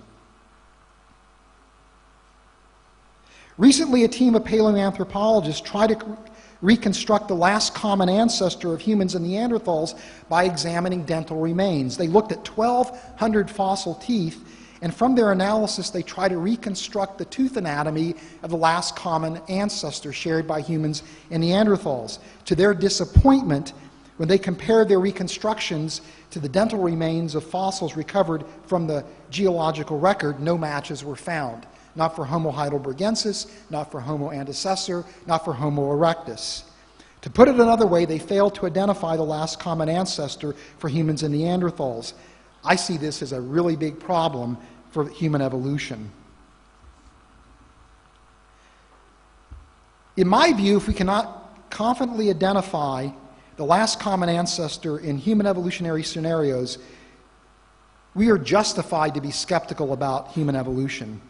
Recently, a team of paleoanthropologists tried to reconstruct the last common ancestor of humans and Neanderthals by examining dental remains. They looked at 1,200 fossil teeth And from their analysis, they try to reconstruct the tooth anatomy of the last common ancestor shared by humans and Neanderthals. To their disappointment, when they compared their reconstructions to the dental remains of fossils recovered from the geological record, no matches were found. Not for Homo heidelbergensis, not for Homo antecessor, not for Homo erectus. To put it another way, they failed to identify the last common ancestor for humans and Neanderthals. I see this as a really big problem for human evolution. In my view, if we cannot confidently identify the last common ancestor in human evolutionary scenarios, we are justified to be skeptical about human evolution.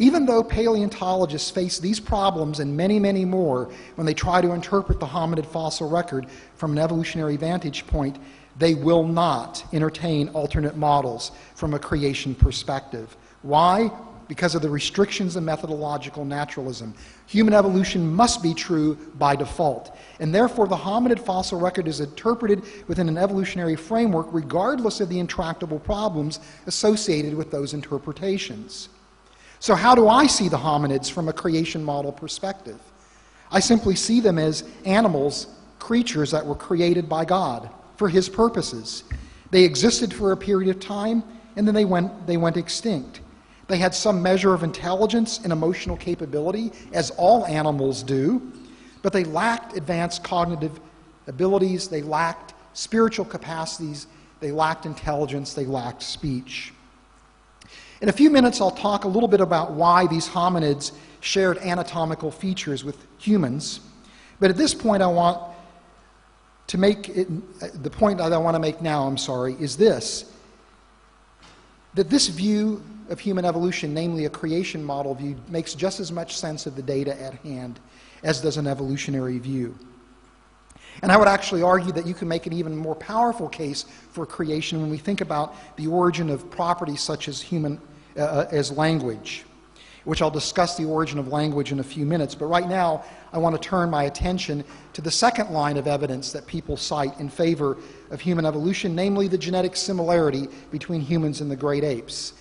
Even though paleontologists face these problems and many, many more when they try to interpret the hominid fossil record from an evolutionary vantage point, they will not entertain alternate models from a creation perspective. Why? Because of the restrictions of methodological naturalism. Human evolution must be true by default, and therefore the hominid fossil record is interpreted within an evolutionary framework regardless of the intractable problems associated with those interpretations. So how do I see the hominids from a creation model perspective? I simply see them as animals, creatures that were created by God for His purposes. They existed for a period of time, and then they went extinct. They had some measure of intelligence and emotional capability, as all animals do, but they lacked advanced cognitive abilities, they lacked spiritual capacities, they lacked intelligence, they lacked speech. In a few minutes, I'll talk a little bit about why these hominids shared anatomical features with humans. But at this point, the point that I want to make now, is this: that this view of human evolution, namely a creation model view, makes just as much sense of the data at hand as does an evolutionary view. And I would actually argue that you can make an even more powerful case for creation when we think about the origin of properties such as as language, which I'll discuss the origin of language in a few minutes. But right now, I want to turn my attention to the second line of evidence that people cite in favor of human evolution, namely the genetic similarity between humans and the great apes.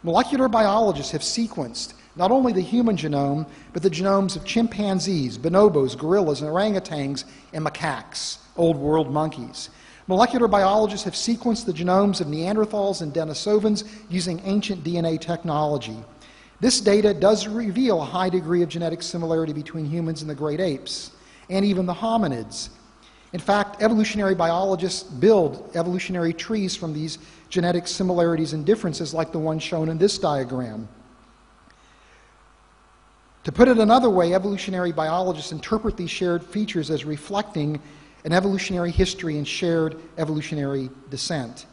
Molecular biologists have sequenced not only the human genome, but the genomes of chimpanzees, bonobos, gorillas, and orangutans, and macaques, old world monkeys. Molecular biologists have sequenced the genomes of Neanderthals and Denisovans using ancient DNA technology. This data does reveal a high degree of genetic similarity between humans and the great apes, and even the hominids. In fact, evolutionary biologists build evolutionary trees from these genetic similarities and differences like the one shown in this diagram. To put it another way, evolutionary biologists interpret these shared features as reflecting an evolutionary history and shared evolutionary descent.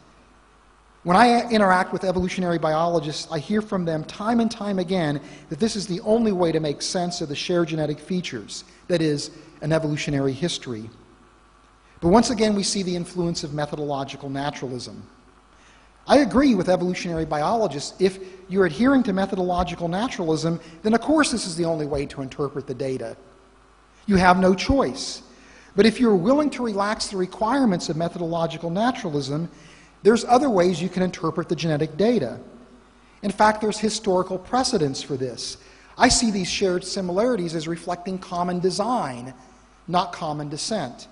When I interact with evolutionary biologists, I hear from them time and time again that this is the only way to make sense of the shared genetic features, that is, an evolutionary history. But once again, we see the influence of methodological naturalism. I agree with evolutionary biologists. If you're adhering to methodological naturalism, then of course this is the only way to interpret the data. You have no choice. But if you're willing to relax the requirements of methodological naturalism, there's other ways you can interpret the genetic data. In fact, there's historical precedence for this. I see these shared similarities as reflecting common design, not common descent.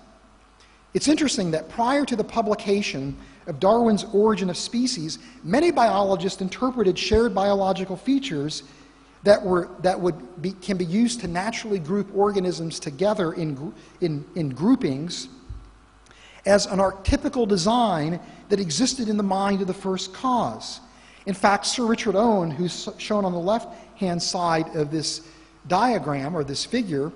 It's interesting that prior to the publication of Darwin's Origin of Species, many biologists interpreted shared biological features that can be used to naturally group organisms together in groupings as an archetypical design that existed in the mind of the first cause. In fact, Sir Richard Owen, who's shown on the left-hand side of this diagram, or this figure,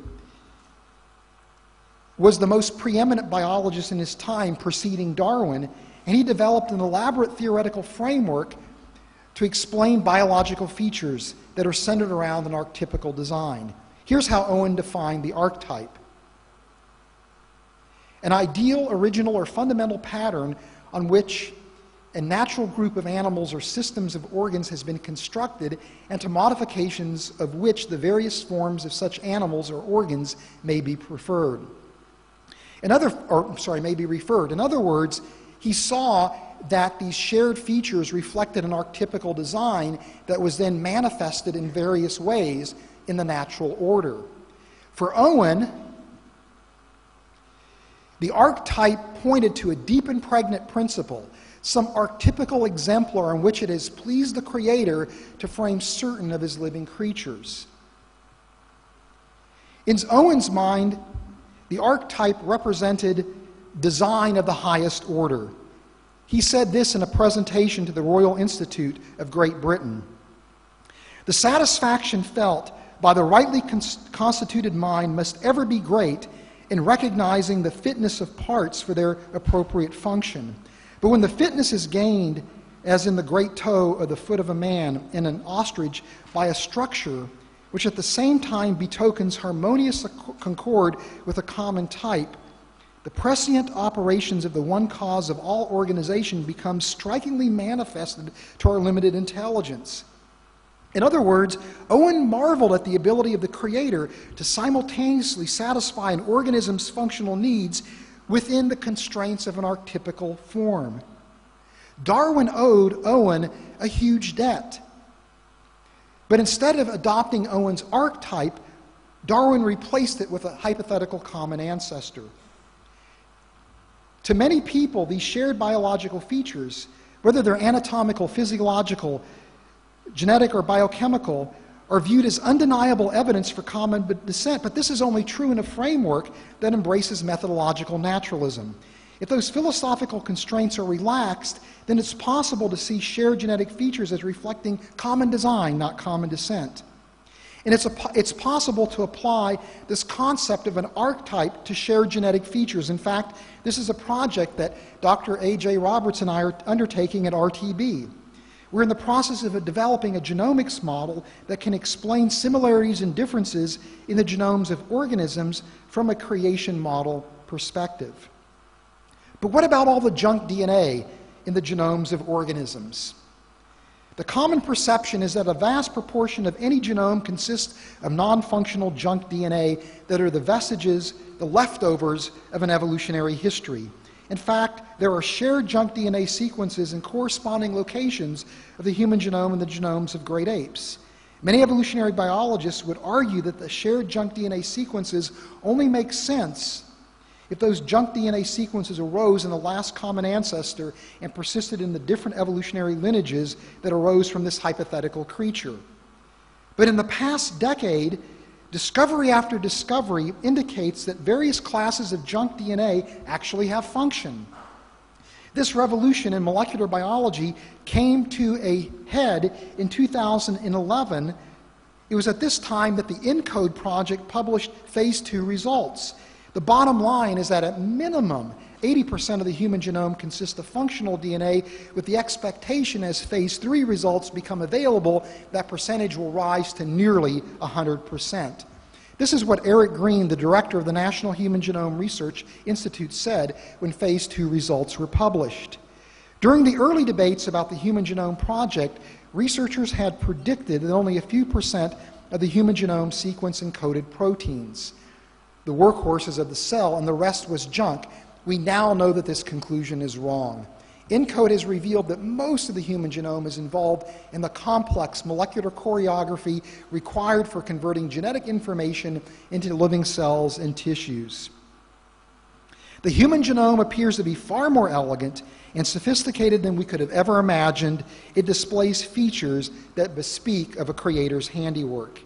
was the most preeminent biologist in his time preceding Darwin, and he developed an elaborate theoretical framework to explain biological features that are centered around an archetypical design. Here's how Owen defined the archetype: an ideal, original, or fundamental pattern on which a natural group of animals or systems of organs has been constructed, and to modifications of which the various forms of such animals or organs may be referred. In other words, he saw that these shared features reflected an archetypical design that was then manifested in various ways in the natural order. For Owen, the archetype pointed to a deep and pregnant principle, some archetypical exemplar in which it has pleased the Creator to frame certain of his living creatures. In Owen's mind, the archetype represented design of the highest order. He said this in a presentation to the Royal Institute of Great Britain. The satisfaction felt by the rightly constituted mind must ever be great in recognizing the fitness of parts for their appropriate function. But when the fitness is gained, as in the great toe of the foot of a man and an ostrich, by a structure which at the same time betokens harmonious concord with a common type, the prescient operations of the one cause of all organization become strikingly manifested to our limited intelligence. In other words, Owen marveled at the ability of the Creator to simultaneously satisfy an organism's functional needs within the constraints of an archetypical form. Darwin owed Owen a huge debt. But instead of adopting Owen's archetype, Darwin replaced it with a hypothetical common ancestor. To many people, these shared biological features, whether they're anatomical, physiological, genetic, or biochemical, are viewed as undeniable evidence for common descent. But this is only true in a framework that embraces methodological naturalism. If those philosophical constraints are relaxed, then it's possible to see shared genetic features as reflecting common design, not common descent. And it's possible to apply this concept of an archetype to shared genetic features. In fact, this is a project that Dr. A.J. Roberts and I are undertaking at RTB. We're in the process of developing a genomics model that can explain similarities and differences in the genomes of organisms from a creation model perspective. But what about all the junk DNA in the genomes of organisms? The common perception is that a vast proportion of any genome consists of non-functional junk DNA that are the vestiges, the leftovers of an evolutionary history. In fact, there are shared junk DNA sequences in corresponding locations of the human genome and the genomes of great apes. Many evolutionary biologists would argue that the shared junk DNA sequences only make sense if those junk DNA sequences arose in the last common ancestor and persisted in the different evolutionary lineages that arose from this hypothetical creature. But in the past decade, discovery after discovery indicates that various classes of junk DNA actually have function. This revolution in molecular biology came to a head in 2011. It was at this time that the ENCODE project published phase 2 results. The bottom line is that at minimum, 80% of the human genome consists of functional DNA, with the expectation as phase 3 results become available, that percentage will rise to nearly 100%. This is what Eric Green, the director of the National Human Genome Research Institute, said when phase 2 results were published. During the early debates about the Human Genome Project, researchers had predicted that only a few percent of the human genome sequence encoded proteins, the workhorses of the cell, and the rest was junk. We now know that this conclusion is wrong. ENCODE has revealed that most of the human genome is involved in the complex molecular choreography required for converting genetic information into living cells and tissues. The human genome appears to be far more elegant and sophisticated than we could have ever imagined. It displays features that bespeak of a creator's handiwork.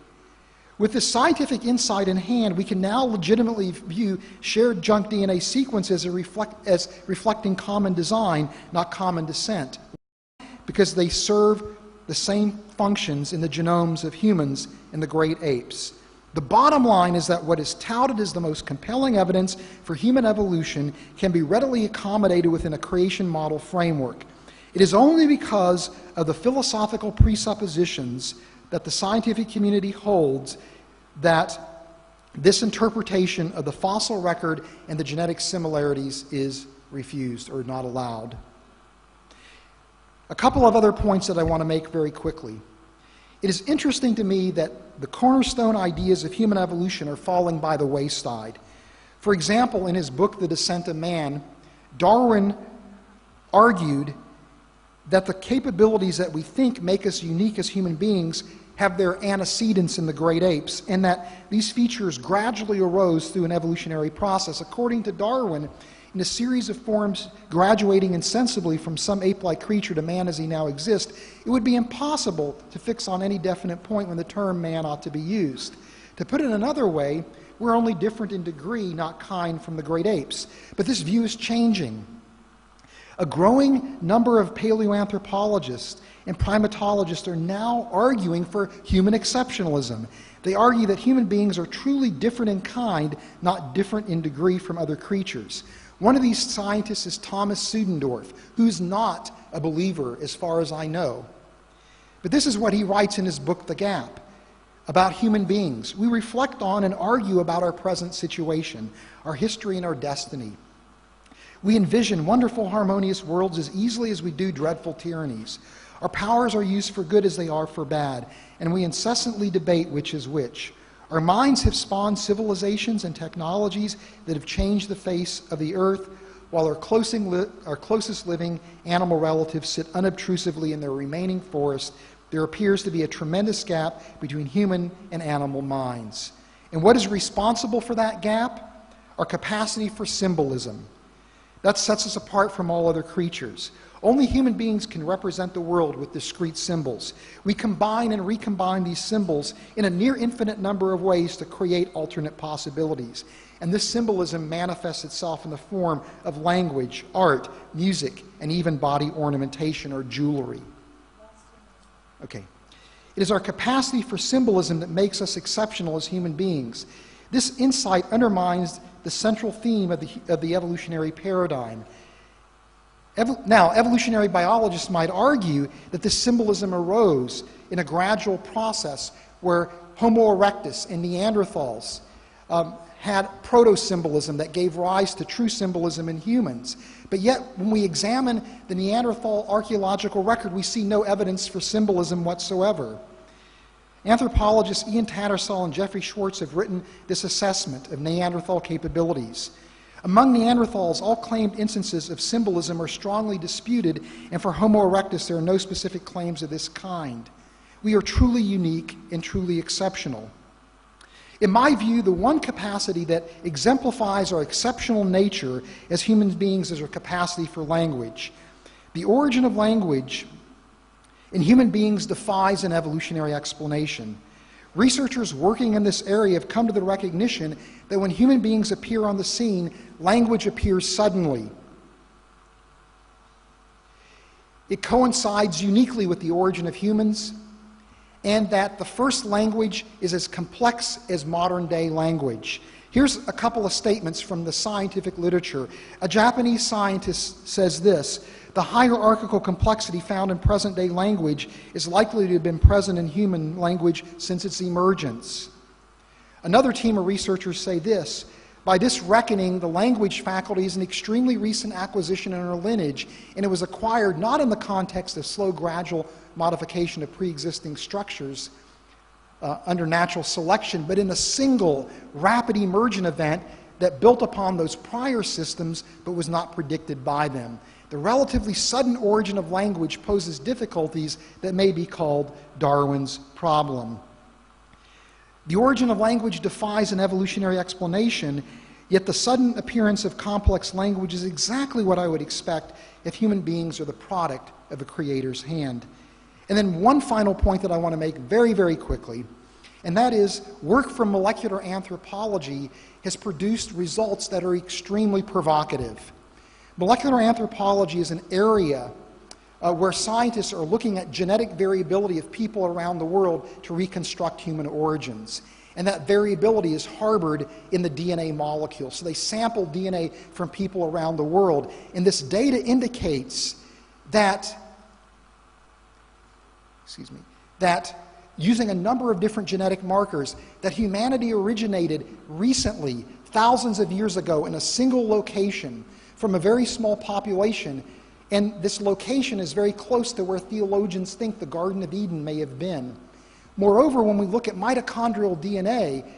With this scientific insight in hand, we can now legitimately view shared junk DNA sequences as reflecting common design, not common descent, because they serve the same functions in the genomes of humans and the great apes. The bottom line is that what is touted as the most compelling evidence for human evolution can be readily accommodated within a creation model framework. It is only because of the philosophical presuppositions that the scientific community holds that this interpretation of the fossil record and the genetic similarities is refused or not allowed. A couple of other points that I want to make very quickly. It is interesting to me that the cornerstone ideas of human evolution are falling by the wayside. For example, in his book, The Descent of Man, Darwin argued that the capabilities that we think make us unique as human beings have their antecedents in the great apes, and that these features gradually arose through an evolutionary process. According to Darwin, in a series of forms graduating insensibly from some ape-like creature to man as he now exists, it would be impossible to fix on any definite point when the term man ought to be used. To put it another way, we're only different in degree, not kind, from the great apes. But this view is changing. A growing number of paleoanthropologists and primatologists are now arguing for human exceptionalism. They argue that human beings are truly different in kind, not different in degree from other creatures. One of these scientists is Thomas Suddendorf, who's not a believer as far as I know. But this is what he writes in his book, The Gap, about human beings. We reflect on and argue about our present situation, our history and our destiny. We envision wonderful, harmonious worlds as easily as we do dreadful tyrannies. Our powers are used for good as they are for bad, and we incessantly debate which is which. Our minds have spawned civilizations and technologies that have changed the face of the earth, while our closest living animal relatives sit unobtrusively in their remaining forest. There appears to be a tremendous gap between human and animal minds. And what is responsible for that gap? Our capacity for symbolism. That sets us apart from all other creatures. Only human beings can represent the world with discrete symbols. We combine and recombine these symbols in a near infinite number of ways to create alternate possibilities. And this symbolism manifests itself in the form of language, art, music, and even body ornamentation or jewelry. Okay. It is our capacity for symbolism that makes us exceptional as human beings. This insight undermines the central theme of the evolutionary paradigm. Now, evolutionary biologists might argue that this symbolism arose in a gradual process where Homo erectus and Neanderthals had proto-symbolism that gave rise to true symbolism in humans. But yet, when we examine the Neanderthal archaeological record, we see no evidence for symbolism whatsoever. Anthropologists Ian Tattersall and Jeffrey Schwartz have written this assessment of Neanderthal capabilities. Among Neanderthals, all claimed instances of symbolism are strongly disputed, and for Homo erectus, there are no specific claims of this kind. We are truly unique and truly exceptional. In my view, the one capacity that exemplifies our exceptional nature as human beings is our capacity for language. The origin of language in human beings defies an evolutionary explanation. Researchers working in this area have come to the recognition that when human beings appear on the scene, language appears suddenly. It coincides uniquely with the origin of humans, and that the first language is as complex as modern-day language. Here's a couple of statements from the scientific literature. A Japanese scientist says this: the hierarchical complexity found in present-day language is likely to have been present in human language since its emergence. Another team of researchers say this: by this reckoning, the language faculty is an extremely recent acquisition in our lineage, and it was acquired not in the context of slow, gradual modification of pre-existing structures under natural selection, but in a single, rapid emergent event that built upon those prior systems but was not predicted by them. The relatively sudden origin of language poses difficulties that may be called Darwin's problem. The origin of language defies an evolutionary explanation, yet the sudden appearance of complex language is exactly what I would expect if human beings are the product of a creator's hand. And then one final point that I want to make very, very quickly, and that is work from molecular anthropology has produced results that are extremely provocative. Molecular anthropology is an area where scientists are looking at genetic variability of people around the world to reconstruct human origins. And that variability is harbored in the DNA molecule. So they sample DNA from people around the world. And this data indicates that, that using a number of different genetic markers, that humanity originated recently, thousands of years ago, in a single location from a very small population. And this location is very close to where theologians think the Garden of Eden may have been. Moreover, when we look at mitochondrial DNA,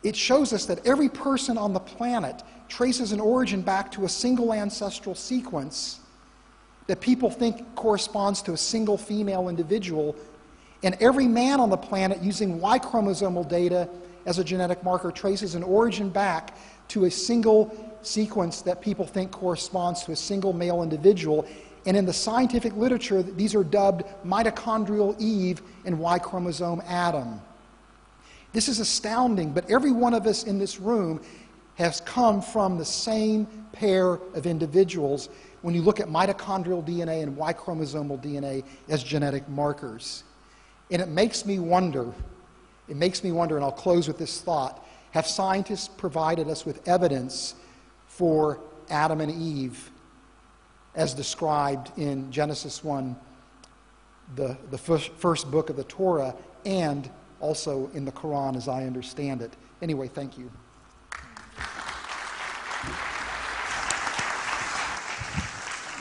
it shows us that every person on the planet traces an origin back to a single ancestral sequence that people think corresponds to a single female individual, and every man on the planet using Y chromosomal data as a genetic marker traces an origin back to a single sequence that people think corresponds to a single male individual. And in the scientific literature, these are dubbed mitochondrial Eve and Y chromosome Adam. This is astounding, but every one of us in this room has come from the same pair of individuals when you look at mitochondrial DNA and Y chromosomal DNA as genetic markers. And it makes me wonder, and I'll close with this thought, have scientists provided us with evidence for Adam and Eve as described in Genesis 1, the first book of the Torah, and also in the Quran as I understand it? Anyway, thank you.